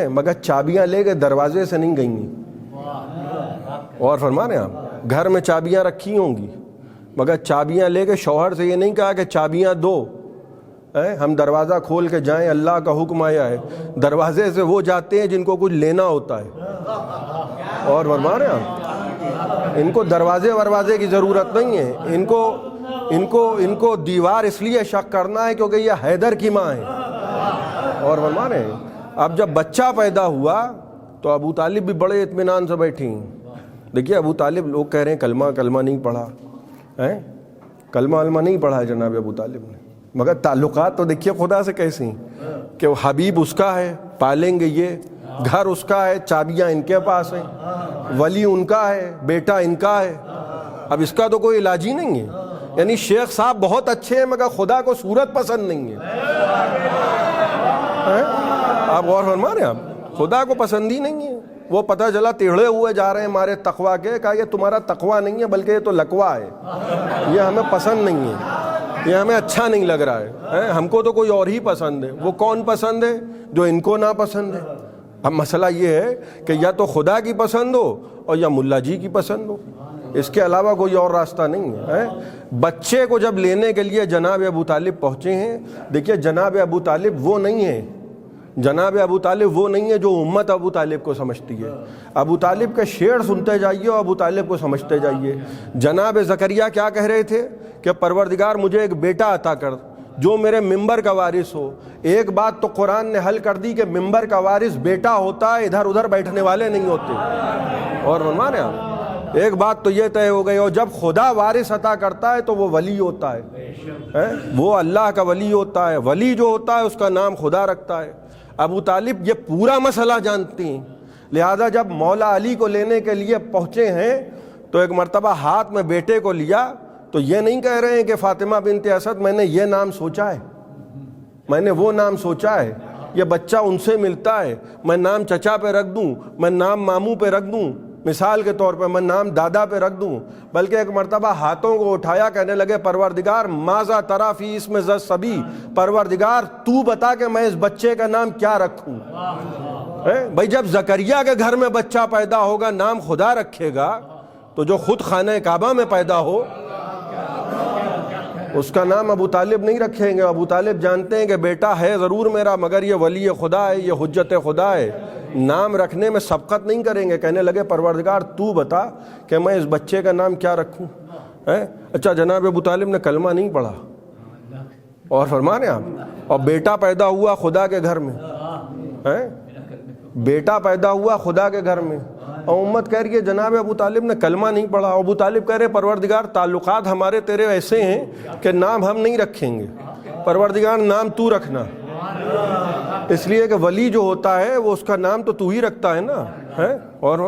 مگر چابیاں لے کے دروازے سے نہیں گئیں۔ اور فرمانے آپ گھر میں چابیاں رکھی ہوں گی، مگر چابیاں لے کے شوہر سے یہ نہیں کہا کہ چابیاں دو، ہم دروازہ کھول کے جائیں، اللہ کا حکم آیا ہے۔ دروازے سے وہ جاتے ہیں جن کو کچھ لینا ہوتا ہے۔ اور فرمانے آپ ان کو دروازے کی ضرورت نہیں ہے، ان کو دیوار اس لیے شق کرنا ہے کیونکہ یہ حیدر کی ماں ہے۔ اور فرمانے اب جب بچہ پیدا ہوا تو ابو طالب بھی بڑے اطمینان سے بیٹھے ہیں۔ دیکھیے ابو طالب، لوگ کہہ رہے ہیں کلمہ نہیں پڑھا، کلمہ نہیں پڑھا ہے جناب ابو طالب نے، مگر تعلقات تو دیکھیے خدا سے کیسے ہیں کہ وہ حبیب اس کا ہے، پالیں گے یہ، گھر اس کا ہے، چابیاں ان کے پاس ہیں، ولی ان کا ہے، بیٹا ان کا ہے۔ اب اس کا تو کوئی علاج ہی نہیں ہے۔ یعنی شیخ صاحب بہت اچھے ہیں مگر خدا کو صورت پسند نہیں ہے۔ آپ غور فرما رہے ہیں، آپ خدا کو پسند ہی نہیں ہے۔ وہ پتہ چلا ٹیڑھے ہوئے جا رہے ہیں ہمارے تقویٰ کے، کہا یہ تمہارا تقویٰ نہیں ہے بلکہ یہ تو لقوہ ہے، یہ ہمیں پسند نہیں ہے، یہ ہمیں اچھا نہیں لگ رہا ہے، ہم کو تو کوئی اور ہی پسند ہے۔ وہ کون پسند ہے؟ جو ان کو نہ پسند ہے۔ اب مسئلہ یہ ہے کہ یا تو خدا کی پسند ہو اور یا ملا جی کی پسند ہو، اس کے علاوہ کوئی اور راستہ نہیں ہے۔ بچے کو جب لینے کے لیے جناب ابو طالب پہنچے ہیں، دیکھیے جناب ابو طالب وہ نہیں ہے، جناب ابو طالب وہ نہیں ہے جو امت ابو طالب کو سمجھتی ہے۔ ابو طالب کے شعر سنتے جائیے اور ابو طالب کو سمجھتے جائیے۔ جناب زکریا کیا کہہ رہے تھے کہ پروردگار مجھے ایک بیٹا عطا کر جو میرے ممبر کا وارث ہو۔ ایک بات تو قرآن نے حل کر دی کہ ممبر کا وارث بیٹا ہوتا ہے، ادھر ادھر بیٹھنے والے نہیں ہوتے۔ اور فرمانے آپ ایک بات تو یہ طے ہو گئی، اور جب خدا وارث عطا کرتا ہے تو وہ ولی ہوتا ہے، وہ اللہ کا ولی ہوتا ہے۔ ولی جو ہوتا ہے اس کا نام خدا رکھتا ہے۔ ابو طالب یہ پورا مسئلہ جانتی ہیں، لہذا جب مولا علی کو لینے کے لیے پہنچے ہیں تو ایک مرتبہ ہاتھ میں بیٹے کو لیا تو یہ نہیں کہہ رہے ہیں کہ فاطمہ بنت اسد میں نے یہ نام سوچا ہے، میں نے وہ نام سوچا ہے، یہ بچہ ان سے ملتا ہے، میں نام چچا پہ رکھ دوں، میں نام ماموں پہ رکھ دوں، مثال کے طور پہ میں نام دادا پہ رکھ دوں، بلکہ ایک مرتبہ ہاتھوں کو اٹھایا، کہنے لگے پروردگار ماذا تری فی اسم ذی الصبی، پروردگار تو بتا کہ میں اس بچے کا نام کیا رکھوں۔ بھائی جب زکریا کے گھر میں بچہ پیدا ہوگا نام خدا رکھے گا، تو جو خود خانہ کعبہ میں پیدا ہو اس کا نام ابو طالب نہیں رکھیں گے۔ ابو طالب جانتے ہیں کہ بیٹا ہے ضرور میرا، مگر یہ ولی خدا ہے، یہ حجت خدا ہے، نام رکھنے میں سبقت نہیں کریں گے۔ کہنے لگے پروردگار تو بتا کہ میں اس بچے کا نام کیا رکھوں۔ اچھا جناب ابو طالب نے کلمہ نہیں پڑھا، اور فرمانے آپ، اور بیٹا پیدا ہوا خدا کے گھر میں، بیٹا پیدا ہوا خدا کے گھر میں، اور امت کہہ رہی ہے جناب ابو طالب نے کلمہ نہیں پڑھا۔ ابو طالب کہہ رہے پروردگار تعلقات ہمارے تیرے ایسے ہیں کہ نام ہم نہیں رکھیں گے، پروردگار نام تو رکھنا، اس لیے کہ ولی جو ہوتا ہے وہ اس کا نام تو ہی رکھتا ہے نا۔ اور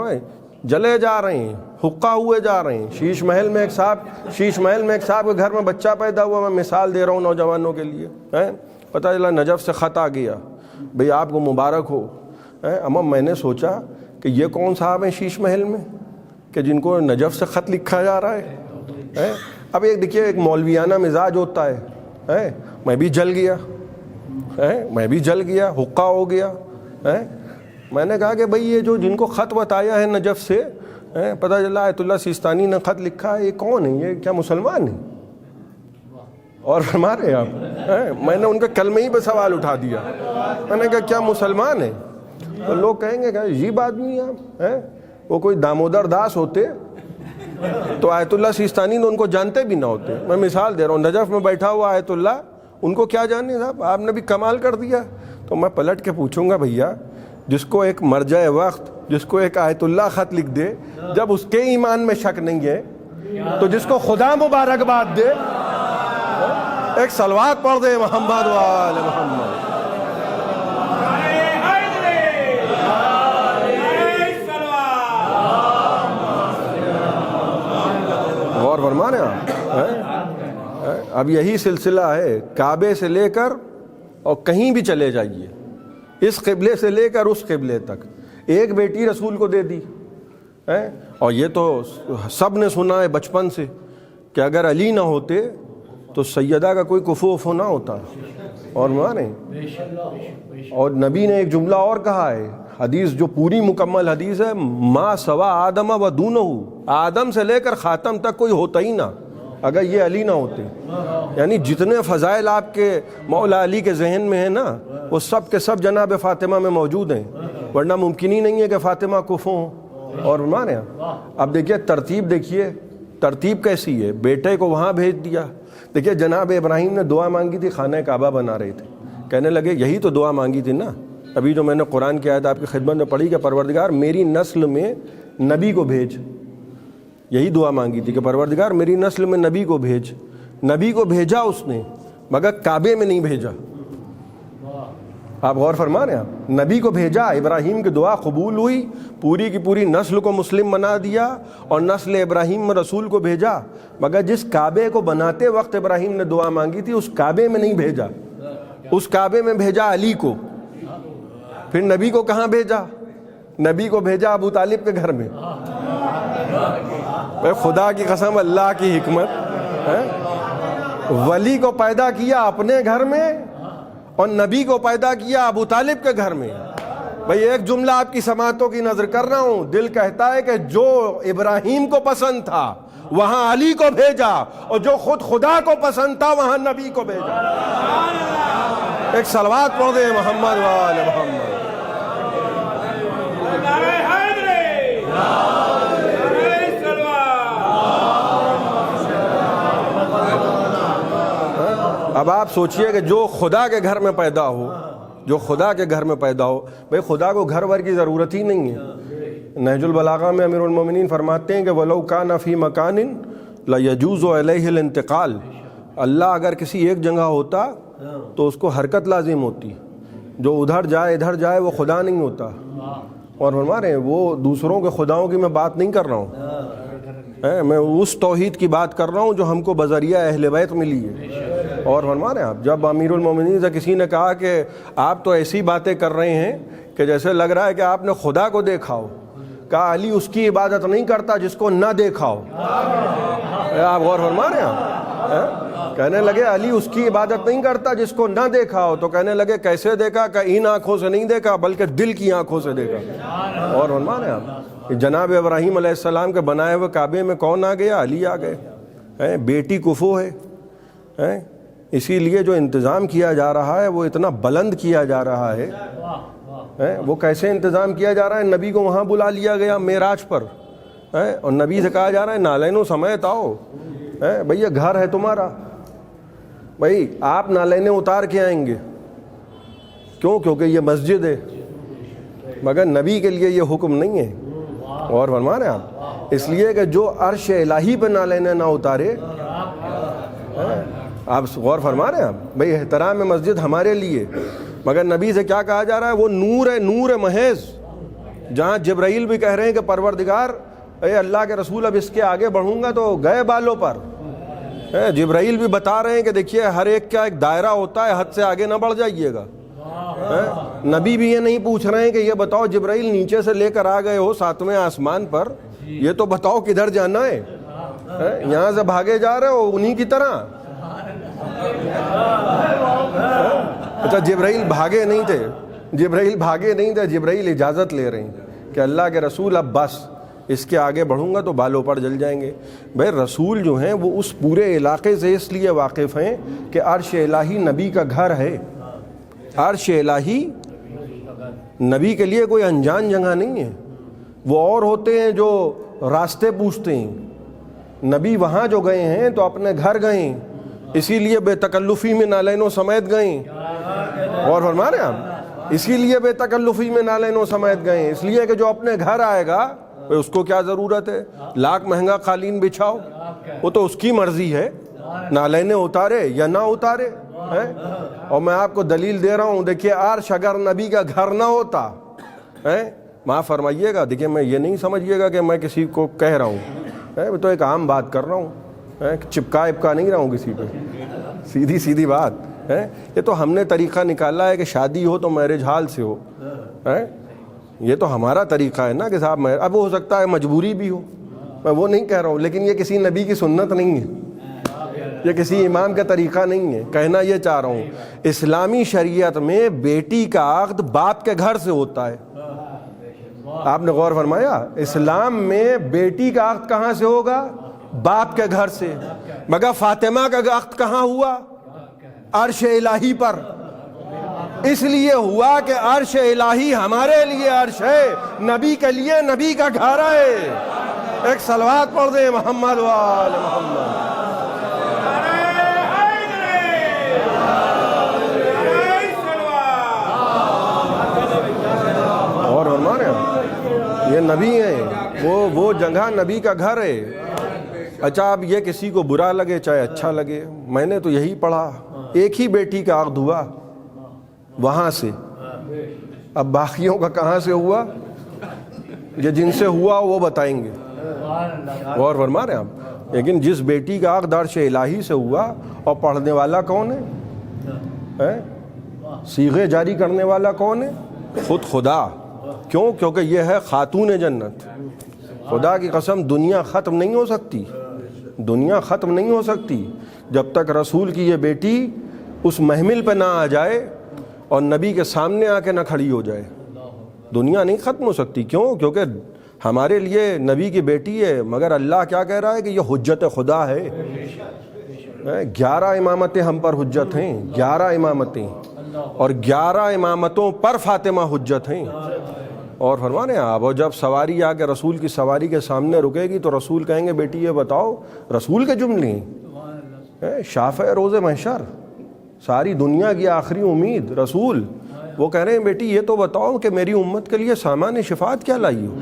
جلے جا رہے ہیں، حقہ ہوئے جا رہے ہیں۔ شیش محل میں ایک صاحب کے گھر میں بچہ پیدا ہوا، میں مثال دے رہا ہوں نوجوانوں کے لیے، پتہ چلا نجف سے خط آ گیا، بھئی آپ کو مبارک ہو۔ اما میں نے سوچا کہ یہ کون صاحب ہیں شیش محل میں کہ جن کو نجف سے خط لکھا جا رہا ہے۔ اب ایک دیکھیے ایک مولویانہ مزاج ہوتا ہے، میں بھی جل گیا، حقہ ہو گیا۔ میں نے کہا کہ بھئی یہ جو جن کو خط بتایا ہے نجف سے، پتہ چلا آیت اللہ سیستانی نے خط لکھا ہے، یہ کون ہے؟ یہ کیا مسلمان ہیں؟ اور فرما رہے آپ، میں نے ان کے کلمے ہی پہ سوال اٹھا دیا، میں نے کہا کیا مسلمان ہیں؟ تو لوگ کہیں گے کہ عجیب آدمی آپ، وہ کوئی دامودر داس ہوتے تو آیت اللہ سیستانی نے ان کو جانتے بھی نہ ہوتے۔ میں مثال دے رہا ہوں، نجف میں بیٹھا ہوا آیت اللہ، ان کو کیا جانے صاحب، آپ نے بھی کمال کر دیا۔ تو میں پلٹ کے پوچھوں گا بھیا جس کو ایک مرجع وقت، جس کو ایک آیت اللہ خط لکھ دے، جب اس کے ایمان میں شک نہیں ہے تو جس کو خدا مبارکباد دے، ایک صلوات پڑھ دے محمد وآل محمد۔ اور فرمانے اب یہی سلسلہ ہے، کعبے سے لے کر اور کہیں بھی چلے جائیے، اس قبلے سے لے کر اس قبلے تک ایک بیٹی رسول کو دے دی، اور یہ تو سب نے سنا ہے بچپن سے کہ اگر علی نہ ہوتے تو سیدہ کا کوئی کفو نہ ہوتا۔ اور مانے، اور نبی نے ایک جملہ اور کہا ہے، حدیث جو پوری مکمل حدیث ہے، ما سوا آدم و دونہ، آدم سے لے کر خاتم تک کوئی ہوتا ہی نہ اگر یہ علی نہ ہوتے۔ یعنی جتنے فضائل آپ کے مولا علی کے ذہن میں ہیں نا، وہ سب کے سب جناب فاطمہ میں موجود ہیں، ورنہ ممکن ہی نہیں ہے کہ فاطمہ کفو ہوں۔ اور مانے اب دیکھیے ترتیب، دیکھیے ترتیب کیسی ہے، بیٹے کو وہاں بھیج دیا۔ دیکھیے جناب ابراہیم نے دعا مانگی تھی، خانہ کعبہ بنا رہے تھے، کہنے لگے یہی تو دعا مانگی تھی نا، ابھی جو میں نے قرآن کی آیت آپ کی خدمت میں پڑھی کہ پروردگار میری نسل میں نبی کو بھیج، یہی دعا مانگی تھی کہ پروردگار میری نسل میں نبی کو بھیج۔ نبی کو بھیجا اس نے، مگر کعبے میں نہیں بھیجا۔ آپ غور فرما رہے ہیں، آپ نبی کو بھیجا، ابراہیم کی دعا قبول ہوئی، پوری کی پوری نسل کو مسلم بنا دیا، اور نسل ابراہیم میں رسول کو بھیجا، مگر جس کعبے کو بناتے وقت ابراہیم نے دعا مانگی تھی اس کعبے میں نہیں بھیجا، اس کعبے میں بھیجا علی کو۔ پھر نبی کو کہاں بھیجا؟ نبی کو بھیجا ابو طالب کے گھر میں۔ خدا کی قسم، اللہ کی حکمت، ولی کو پیدا کیا اپنے گھر میں اور نبی کو پیدا کیا ابو طالب کے گھر میں۔ بھئی ایک جملہ آپ کی سماعتوں کی نظر کر رہا ہوں، دل کہتا ہے کہ جو ابراہیم کو پسند تھا وہاں علی کو بھیجا، اور جو خود خدا کو پسند تھا وہاں نبی کو بھیجا۔ ایک صلوات پڑھ دے محمد وآل محمد۔ اب آپ سوچئے کہ جو خدا کے گھر میں پیدا ہو، جو خدا کے گھر میں پیدا ہو، بھئی خدا کو گھر ور کی ضرورت ہی نہیں ہے۔ نہج البلاغہ میں امیر المومنین فرماتے ہیں کہ وَلَوْ كَانَ فِي مَكَانٍ لَيَجُوزُ عَلَيْهِ الْانتِقَالِ، اللہ اگر کسی ایک جگہ ہوتا تو اس کو حرکت لازم ہوتی، جو ادھر جائے ادھر جائے وہ خدا نہیں ہوتا۔ اور فرما رہے ہیں وہ دوسروں کے خداؤں کی میں بات نہیں کر رہا ہوں، میں اس توحید کی بات کر رہا ہوں جو ہم کو بذریعہ اہل بیت ملی ہے۔ اور فرما رہے ہیں آپ، جب امیر المومنین سے کسی نے کہا کہ آپ تو ایسی باتیں کر رہے ہیں کہ جیسے لگ رہا ہے کہ آپ نے خدا کو دیکھا ہو، کہا علی اس کی عبادت نہیں کرتا جس کو نہ دیکھا ہو۔ آپ غور فرما رہے ہیں؟ کہنے لگے علی اس کی عبادت نہیں کرتا جس کو نہ دیکھا ہو، تو کہنے لگے کیسے دیکھا؟ کہ ان آنکھوں سے نہیں دیکھا بلکہ دل کی آنکھوں سے دیکھا۔ اور فرما رہے ہیں آپ، جناب ابراہیم علیہ السلام کے بنائے ہوئے کعبے میں کون آ گیا؟ علی آ گئے۔ بیٹی کفو ہے، اسی لیے جو انتظام کیا جا رہا ہے وہ اتنا بلند کیا جا رہا ہے۔ وہ کیسے انتظام کیا جا رہا ہے؟ نبی کو وہاں بلا لیا گیا معراج پر، اور نبی سے کہا جا رہا ہے نالینوں سمیت آؤ، بھئی یہ گھر ہے تمہارا، بھئی آپ نالینیں اتار کے آئیں گے، کیوں؟ کیونکہ یہ مسجد ہے، مگر نبی کے لیے یہ حکم نہیں ہے۔ اور فرما رہے ہیں آپ، اس لیے کہ جو عرش الہی پہ نالینیں نہ اتارے، آپ غور فرما رہے ہیں آپ، بھئی احترام مسجد ہمارے لیے، مگر نبی سے کیا کہا جا رہا ہے؟ وہ نور ہے، نور محض، جہاں جبرائیل بھی کہہ رہے ہیں کہ پروردگار اے اللہ کے رسول اب اس کے آگے بڑھوں گا تو گئے بالوں پر۔ جبرائیل بھی بتا رہے ہیں کہ دیکھیے ہر ایک کا ایک دائرہ ہوتا ہے، حد سے آگے نہ بڑھ جائیے گا۔ نبی بھی یہ نہیں پوچھ رہے ہیں کہ یہ بتاؤ جبرائیل نیچے سے لے کر آ گئے ہو 7ویں آسمان پر، یہ تو بتاؤ کدھر جانا ہے، یہاں سے بھاگے جا رہے ہو انہی کی طرح۔ اچھا جبرائیل بھاگے نہیں تھے، جبرائیل بھاگے نہیں تھے، جبرائیل اجازت لے رہے ہیں کہ اللہ کے رسول اب بس اس کے آگے بڑھوں گا تو بالوں پر جل جائیں گے۔ بھئی رسول جو ہیں وہ اس پورے علاقے سے اس لیے واقف ہیں کہ عرش الہی نبی کا گھر ہے۔ عرش الہی نبی کے لیے کوئی انجان جگہ نہیں ہے۔ وہ اور ہوتے ہیں جو راستے پوچھتے ہیں، نبی وہاں جو گئے ہیں تو اپنے گھر گئے، اسی لیے بے تکلفی میں نالینوں سمیت گئے۔ اور فرما رہے ہیں آپ، اسی لیے بے تکلفی میں نالینوں سمیت گئے، اس لیے کہ جو اپنے گھر آئے گا اس کو کیا ضرورت ہے لاکھ مہنگا قالین بچھاؤ، وہ تو اس کی مرضی ہے، نالینیں اتارے یا نہ اتارے۔ اور میں آپ کو دلیل دے رہا ہوں، دیکھیے عرش اگر نبی کا گھر نہ ہوتا، معاف فرمائیے گا، دیکھیے میں یہ نہیں سمجھیے گا کہ میں کسی کو کہہ رہا ہوں، میں تو ایک عام بات کر رہا ہوں، چپکا اپکا نہیں رہا ہوں کسی پہ، سیدھی سیدھی بات ہے۔ یہ تو ہم نے طریقہ نکالا ہے کہ شادی ہو تو میرج ہال سے ہو، یہ تو ہمارا طریقہ ہے نا کہ صاحب اب ہو سکتا ہے مجبوری بھی ہو، میں وہ نہیں کہہ رہا ہوں، لیکن یہ کسی نبی کی سنت نہیں ہے، یہ کسی امام کا طریقہ نہیں ہے۔ کہنا یہ چاہ رہا ہوں اسلامی شریعت میں بیٹی کا عقد باپ کے گھر سے ہوتا ہے۔ آپ نے غور فرمایا؟ اسلام میں بیٹی کا عقد کہاں سے ہوگا؟ باپ کے گھر سے۔ مگر فاطمہ کا عقد کہاں ہوا؟ عرش الہی پر۔ اس لیے ہوا کہ عرش الہی ہمارے لیے عرش ہے، نبی کے لیے نبی کا گھر ہے۔ ایک صلوات پڑھ دیں محمد وآل محمد۔ اور ہمارے یہ نبی ہیں، وہ جگہ نبی کا گھر ہے۔ اچھا اب یہ کسی کو برا لگے چاہے اچھا لگے، میں نے تو یہی پڑھا، ایک ہی بیٹی کا عقد ہوا وہاں سے، اب باقیوں کا کہاں سے ہوا یہ جن سے ہوا وہ بتائیں گے۔ غور فرما رہے ہیں آپ، لیکن جس بیٹی کا عقد عرش الہی سے ہوا، اور پڑھنے والا کون ہے؟ صیغے جاری کرنے والا کون ہے؟ خود خدا۔ کیوں؟ کیونکہ یہ ہے خاتون جنت۔ خدا کی قسم دنیا ختم نہیں ہو سکتی، دنیا ختم نہیں ہو سکتی جب تک رسول کی یہ بیٹی اس محمل پہ نہ آ جائے اور نبی کے سامنے آ کے نہ کھڑی ہو جائے، دنیا نہیں ختم ہو سکتی۔ کیوں؟ کیونکہ ہمارے لیے نبی کی بیٹی ہے، مگر اللہ کیا کہہ رہا ہے کہ یہ حجت خدا ہے۔ 11 امامتیں ہم پر حجت ہیں، 11 امامتیں، اور 11 امامتوں پر فاطمہ حجت ہیں۔ اور فرما رہے ہیں آپ، اور جب سواری آ کے رسول کی سواری کے سامنے رکے گی تو رسول کہیں گے بیٹی یہ بتاؤ، رسول کے جملے ہیں، شافع روز محشر، ساری دنیا کی آخری امید رسول، وہ کہہ رہے ہیں بیٹی یہ تو بتاؤ کہ میری امت کے لیے سامان شفاعت کیا لائی ہو؟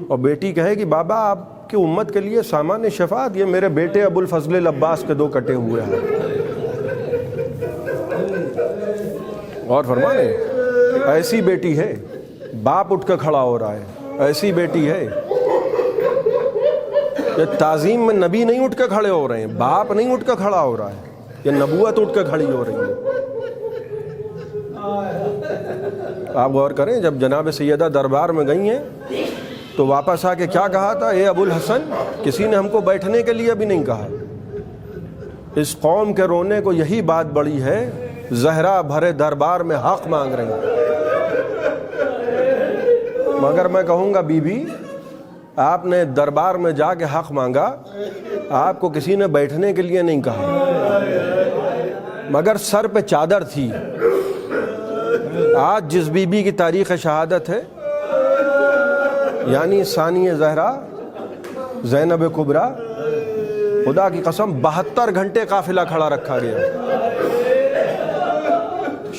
اور بیٹی کہے کہ بابا آپ کی امت کے لیے سامان شفاعت یہ میرے بیٹے ابو الفضل العباس کے 2 کٹے ہوئے ہیں۔ اور فرمانے ایسی بیٹی ہے، باپ اٹھ کے کھڑا ہو رہا ہے، ایسی بیٹی ہے یہ تعظیم میں نبی نہیں اٹھ کے کھڑے ہو رہے ہیں، باپ نہیں اٹھ کے کھڑا ہو رہا ہے، یہ نبوت اٹھ کے کھڑی ہو رہی ہے۔ آپ غور کریں، جب جناب سیدہ دربار میں گئی ہیں تو واپس آ کے کیا کہا تھا؟ اے ابو الحسن، کسی نے ہم کو بیٹھنے کے لیے بھی نہیں کہا، اس قوم کے رونے کو یہی بات بڑی ہے، زہرا بھرے دربار میں حق مانگ رہی ہیں۔ مگر میں کہوں گا بی بی، آپ نے دربار میں جا کے حق مانگا، آپ کو کسی نے بیٹھنے کے لیے نہیں کہا، مگر سر پہ چادر تھی۔ آج جس بی بی کی تاریخ شہادت ہے، یعنی ثانی زہرا زینب کبریٰ، خدا کی قسم 72 گھنٹے قافلہ کھڑا رکھا گیا۔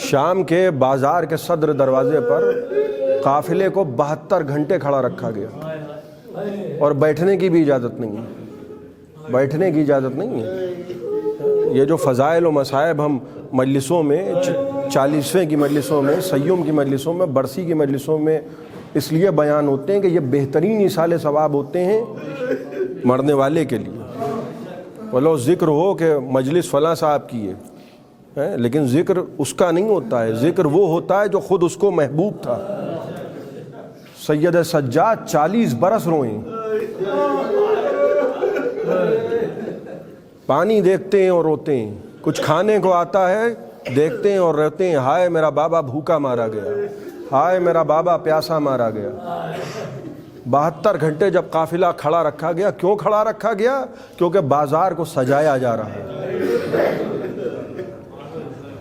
شام کے بازار کے صدر دروازے پر قافلے کو 72 گھنٹے کھڑا رکھا گیا، اور بیٹھنے کی بھی اجازت نہیں ہے، بیٹھنے کی اجازت نہیں ہے۔ یہ جو فضائل و مصائب ہم مجلسوں میں، 40ویں کی مجلسوں میں، سیوم کی مجلسوں میں، برسی کی مجلسوں میں اس لیے بیان ہوتے ہیں کہ یہ بہترین ایصال ثواب ہوتے ہیں مرنے والے کے لیے۔ ولو ذکر ہو کہ مجلس فلاں صاحب کی ہے، لیکن ذکر اس کا نہیں ہوتا ہے، ذکر وہ ہوتا ہے جو خود اس کو محبوب تھا۔ سید سجاد 40 برس روئیں، پانی دیکھتے ہیں اور روتے ہیں، کچھ کھانے کو آتا ہے دیکھتے ہیں اور روتے ہیں، ہائے میرا بابا بھوکا مارا گیا، ہائے میرا بابا پیاسا مارا گیا۔ 72 گھنٹے جب قافلہ کھڑا رکھا گیا، کیوں کھڑا رکھا گیا؟ کیونکہ بازار کو سجایا جا رہا ہے۔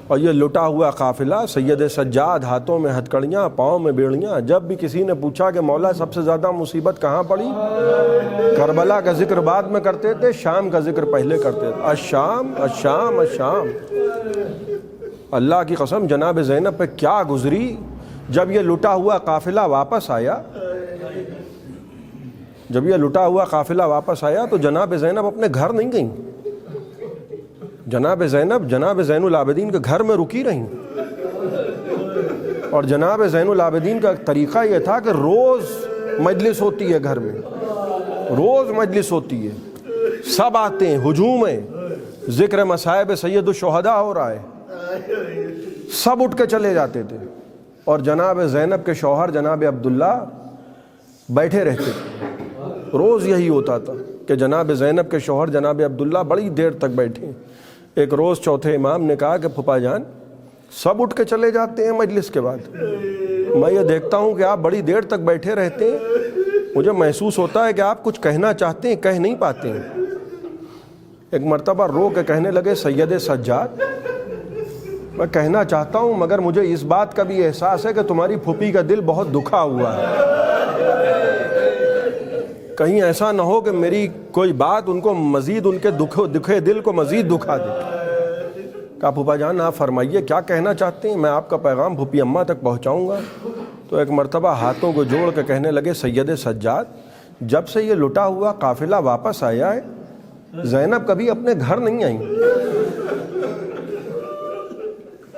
اور یہ لٹا ہوا قافلہ، سید سجاد ہاتھوں میں ہتھکڑیاں، پاؤں میں بیڑیاں۔ جب بھی کسی نے پوچھا کہ مولا سب سے زیادہ مصیبت کہاں پڑی، کربلا کا ذکر بعد میں کرتے تھے، شام کا ذکر پہلے کرتے تھے۔ الشام الشام الشام۔ اللہ کی قسم جناب زینب پہ کیا گزری جب یہ لٹا ہوا قافلہ واپس آیا۔ جب یہ لٹا ہوا قافلہ واپس آیا تو جناب زینب اپنے گھر نہیں گئیں، جناب زینب جناب زین العابدین کے گھر میں رکی رہیں۔ اور جناب زین العابدین کا طریقہ یہ تھا کہ روز مجلس ہوتی ہے گھر میں، روز مجلس ہوتی ہے، سب آتے ہیں، ہجوم ہے، ذکر مصائب سید الشہداء ہو رہا ہے، سب اٹھ کے چلے جاتے تھے۔ اور جناب زینب کے شوہر جناب عبداللہ بیٹھے رہتے تھے۔ روز یہی ہوتا تھا کہ جناب زینب کے شوہر جناب عبداللہ بڑی دیر تک بیٹھے۔ ایک روز چوتھے امام نے کہا کہ پھپھا جان سب اٹھ کے چلے جاتے ہیں مجلس کے بعد، میں یہ دیکھتا ہوں کہ آپ بڑی دیر تک بیٹھے رہتے ہیں، مجھے محسوس ہوتا ہے کہ آپ کچھ کہنا چاہتے ہیں، کہہ نہیں پاتے ہیں۔ ایک مرتبہ رو کے کہنے لگے سید سجاد، میں کہنا چاہتا ہوں مگر مجھے اس بات کا بھی احساس ہے کہ تمہاری پھوپھی کا دل بہت دکھا ہوا ہے، کہیں ایسا نہ ہو کہ میری کوئی بات ان کو مزید، ان کے دکھے دل کو مزید دکھا دے۔ کہا پھوپھا جان آپ فرمائیے کیا کہنا چاہتے ہیں، میں آپ کا پیغام پھوپھی اماں تک پہنچاؤں گا۔ تو ایک مرتبہ ہاتھوں کو جوڑ کے کہنے لگے سید سجاد، جب سے یہ لٹا ہوا قافلہ واپس آیا ہے زینب کبھی اپنے گھر نہیں آئیں،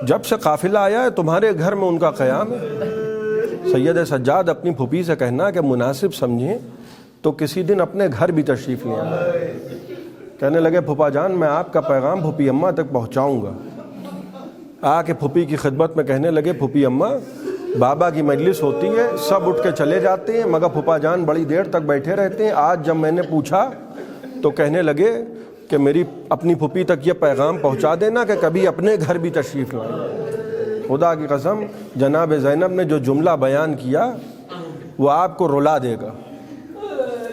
جب سے قافلہ آیا ہے تمہارے گھر میں ان کا قیام ہے۔ سید سجاد اپنی پھوپھی سے کہنا کہ مناسب سمجھیں تو کسی دن اپنے گھر بھی تشریف لے آئیں۔ کہنے لگے پھوپھا جان میں آپ کا پیغام پھوپھی اماں تک پہنچاؤں گا۔ آ کے پھوپھی کی خدمت میں کہنے لگے پھوپھی اماں بابا کی مجلس ہوتی ہے، سب اٹھ کے چلے جاتے ہیں مگر پھوپھا جان بڑی دیر تک بیٹھے رہتے ہیں، آج جب میں نے پوچھا تو کہنے لگے کہ میری اپنی پھوپھی تک یہ پیغام پہنچا دینا کہ کبھی اپنے گھر بھی تشریف لائیں۔ خدا کی قسم جناب زینب نے جو جملہ بیان کیا وہ آپ کو رلا دے گا۔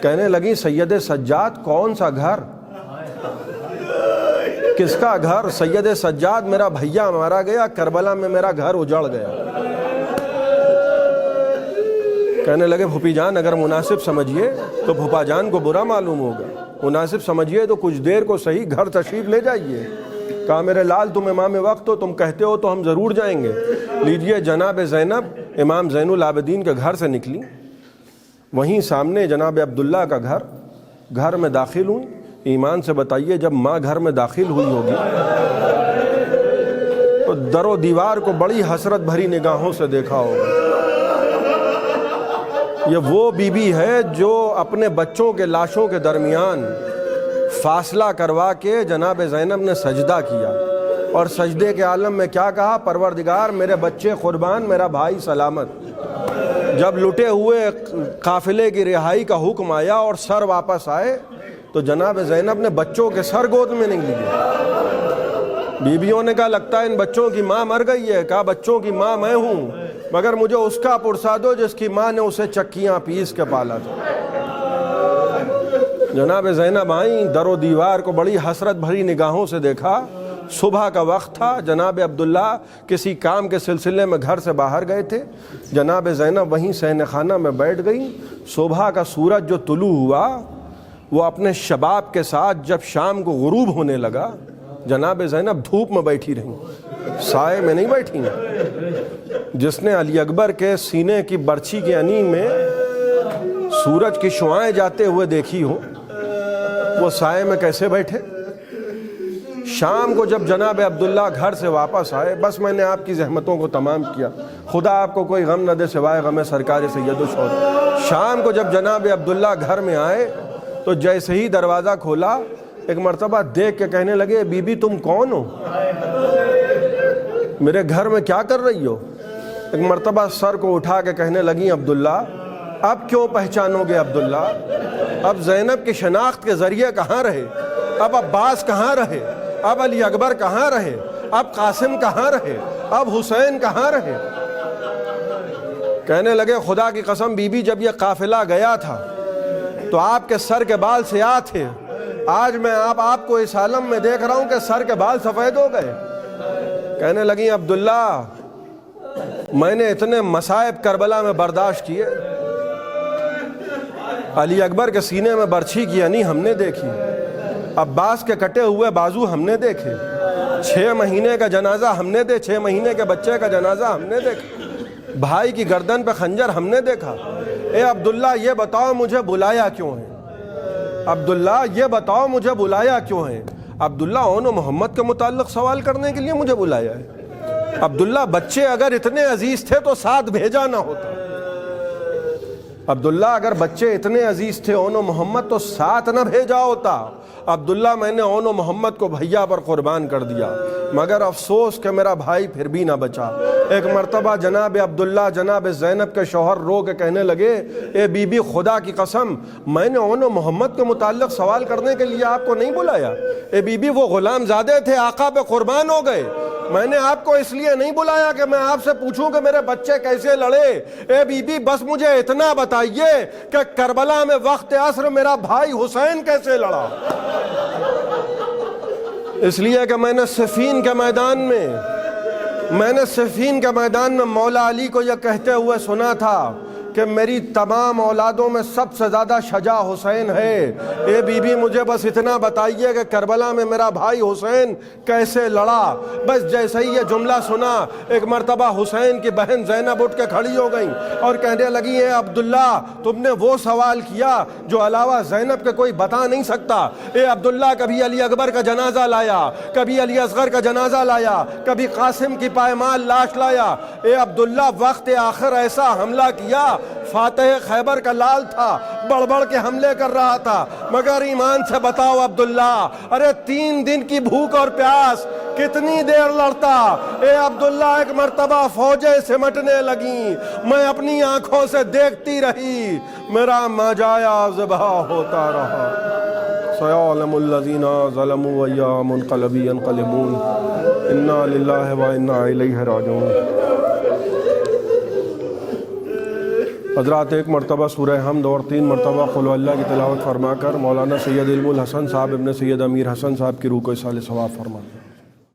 کہنے لگی سید سجاد کون سا گھر، کس کا گھر؟ سید سجاد میرا بھیا مارا گیا، کربلا میں میرا گھر اجڑ گیا۔ کہنے لگے پھوپھی جان اگر مناسب سمجھیے تو پھوپھا جان کو برا معلوم ہوگا، مناسب سمجھیے تو کچھ دیر کو صحیح گھر تشریف لے جائیے۔ کہا میرے لال تم امام وقت ہو، تم کہتے ہو تو ہم ضرور جائیں گے۔ لیجئے جناب زینب امام زین العابدین کے گھر سے نکلی، وہیں سامنے جناب عبداللہ کا گھر میں داخل ہوئی۔ ایمان سے بتائیے جب ماں گھر میں داخل ہوئی ہوگی تو در و دیوار کو بڑی حسرت بھری نگاہوں سے دیکھا ہوگا۔ یہ وہ بی بی ہے جو اپنے بچوں کے لاشوں کے درمیان فاصلہ کروا کے جناب زینب نے سجدہ کیا، اور سجدے کے عالم میں کیا کہا؟ پروردگار میرے بچے قربان، میرا بھائی سلامت۔ جب لٹے ہوئے قافلے کی رہائی کا حکم آیا اور سر واپس آئے تو جناب زینب نے بچوں کے سر گود میں نہیں لیے۔ بیویوں نے کہا لگتا ہے ان بچوں کی ماں مر گئی ہے۔ کہا بچوں کی ماں میں ہوں، مگر مجھے اس کا پرسا دو جس کی ماں نے اسے چکیاں پیس کے پالا تھا۔ جناب زینب آئیں، در و دیوار کو بڑی حسرت بھری نگاہوں سے دیکھا۔ صبح کا وقت تھا، جناب عبداللہ کسی کام کے سلسلے میں گھر سے باہر گئے تھے۔ جناب زینب وہیں صحن خانہ میں بیٹھ گئیں۔ صبح کا سورج جو طلوع ہوا وہ اپنے شباب کے ساتھ جب شام کو غروب ہونے لگا، جناب زینب دھوپ میں بیٹھی رہیں، سائے میں نہیں بیٹھی ہیں۔ جس نے علی اکبر کے سینے کی برچھی کی انی میں سورج کی شعائیں جاتے ہوئے دیکھی ہو، وہ سائے میں کیسے بیٹھے؟ شام کو جب جناب عبداللہ گھر سے واپس آئے، بس میں نے آپ کی زحمتوں کو تمام کیا، خدا آپ کو کوئی غم نہ دے سوائے غم سرکار سید الشہداء۔ شام کو جب جناب عبداللہ گھر میں آئے تو جیسے ہی دروازہ کھولا ایک مرتبہ دیکھ کے کہنے لگے بی بی تم کون ہو؟ میرے گھر میں کیا کر رہی ہو؟ ایک مرتبہ سر کو اٹھا کے کہنے لگی عبداللہ اب کیوں پہچانو گے عبداللہ؟ اب زینب کی شناخت کے ذریعے کہاں رہے؟ اب عباس کہاں رہے؟ اب علی اکبر کہاں رہے؟ اب قاسم کہاں رہے؟ اب حسین کہاں رہے؟ کہنے لگے خدا کی قسم بی بی جب یہ قافلہ گیا تھا تو آپ کے سر کے بال سیاہ تھے، آج میں آپ کو اس عالم میں دیکھ رہا ہوں کہ سر کے بال سفید ہو گئے۔ کہنے لگی عبداللہ میں نے اتنے مصائب کربلا میں برداشت کیے، علی اکبر کے سینے میں برچھی کی انی ہم نے دیکھی، عباس کے کٹے ہوئے بازو ہم نے دیکھے، 6 مہینے کا جنازہ ہم نے 6 مہینے کے بچے کا جنازہ ہم نے دیکھا، بھائی کی گردن پہ خنجر ہم نے دیکھا۔ اے عبداللہ یہ بتاؤ مجھے بلایا کیوں ہے؟ عبداللہ یہ بتاؤ مجھے بلایا کیوں ہے؟ عبداللہ اون و محمد کے متعلق سوال کرنے کے لیے مجھے بلایا ہے؟ عبداللہ بچے اگر اتنے عزیز تھے تو ساتھ بھیجا نہ ہوتا۔ عبداللہ اگر بچے اتنے عزیز تھے اون و محمد تو ساتھ نہ بھیجا ہوتا۔ عبداللہ میں نے اون و محمد کو بھیا پر قربان کر دیا، مگر افسوس کہ میرا بھائی پھر بھی نہ بچا۔ ایک مرتبہ جناب عبداللہ جناب زینب کے شوہر رو کے کہنے لگے اے بی بی خدا کی قسم میں نے اون و محمد کے متعلق سوال کرنے کے لیے آپ کو نہیں بلایا۔ اے بی بی وہ غلام زادے تھے، آقا پہ قربان ہو گئے، میں نے آپ کو اس لیے نہیں بلایا کہ میں آپ سے پوچھوں کہ میرے بچے کیسے لڑے۔ اے بی بی بس مجھے اتنا بتائیے کہ کربلا میں وقت عصر میرا بھائی حسین کیسے لڑا۔ اس لیے کہ میں نے صفین کے میدان میں مولا علی کو یہ کہتے ہوئے سنا تھا کہ میری تمام اولادوں میں سب سے زیادہ شجاع حسین ہے۔ اے بی بی مجھے بس اتنا بتائیے کہ کربلا میں میرا بھائی حسین کیسے لڑا۔ بس جیسے ہی یہ جملہ سنا ایک مرتبہ حسین کی بہن زینب اٹھ کے کھڑی ہو گئیں اور کہنے لگی اے عبداللہ تم نے وہ سوال کیا جو علاوہ زینب کے کوئی بتا نہیں سکتا۔ اے عبداللہ کبھی علی اکبر کا جنازہ لایا، کبھی علی اصغر کا جنازہ لایا، کبھی قاسم کی پائمال لاش لایا۔ اے عبداللہ وقت آخر ایسا حملہ کیا، فاتح خیبر کا لال تھا، بڑھ بڑھ کے حملے کر رہا تھا، مگر ایمان سے بتاؤ عبداللہ ارے 3 دن کی بھوک اور پیاس کتنی دیر لڑتا۔ اے عبداللہ ایک مرتبہ فوجیں سمٹنے لگیں، میں اپنی آنکھوں سے دیکھتی رہی، میرا ماجایا ذبح ہوتا رہا۔ سيعلم الذين ظلموا أيّ منقلب ينقلبون إنا لله وإنا إليه راجعون۔ حضرات ایک مرتبہ سورہ حمد اور 3 مرتبہ قل اللہ کی تلاوت فرما کر مولانا سید علم الحسن صاحب ابن سید امیر حسن صاحب کی روح کو اصال ثواب فرما۔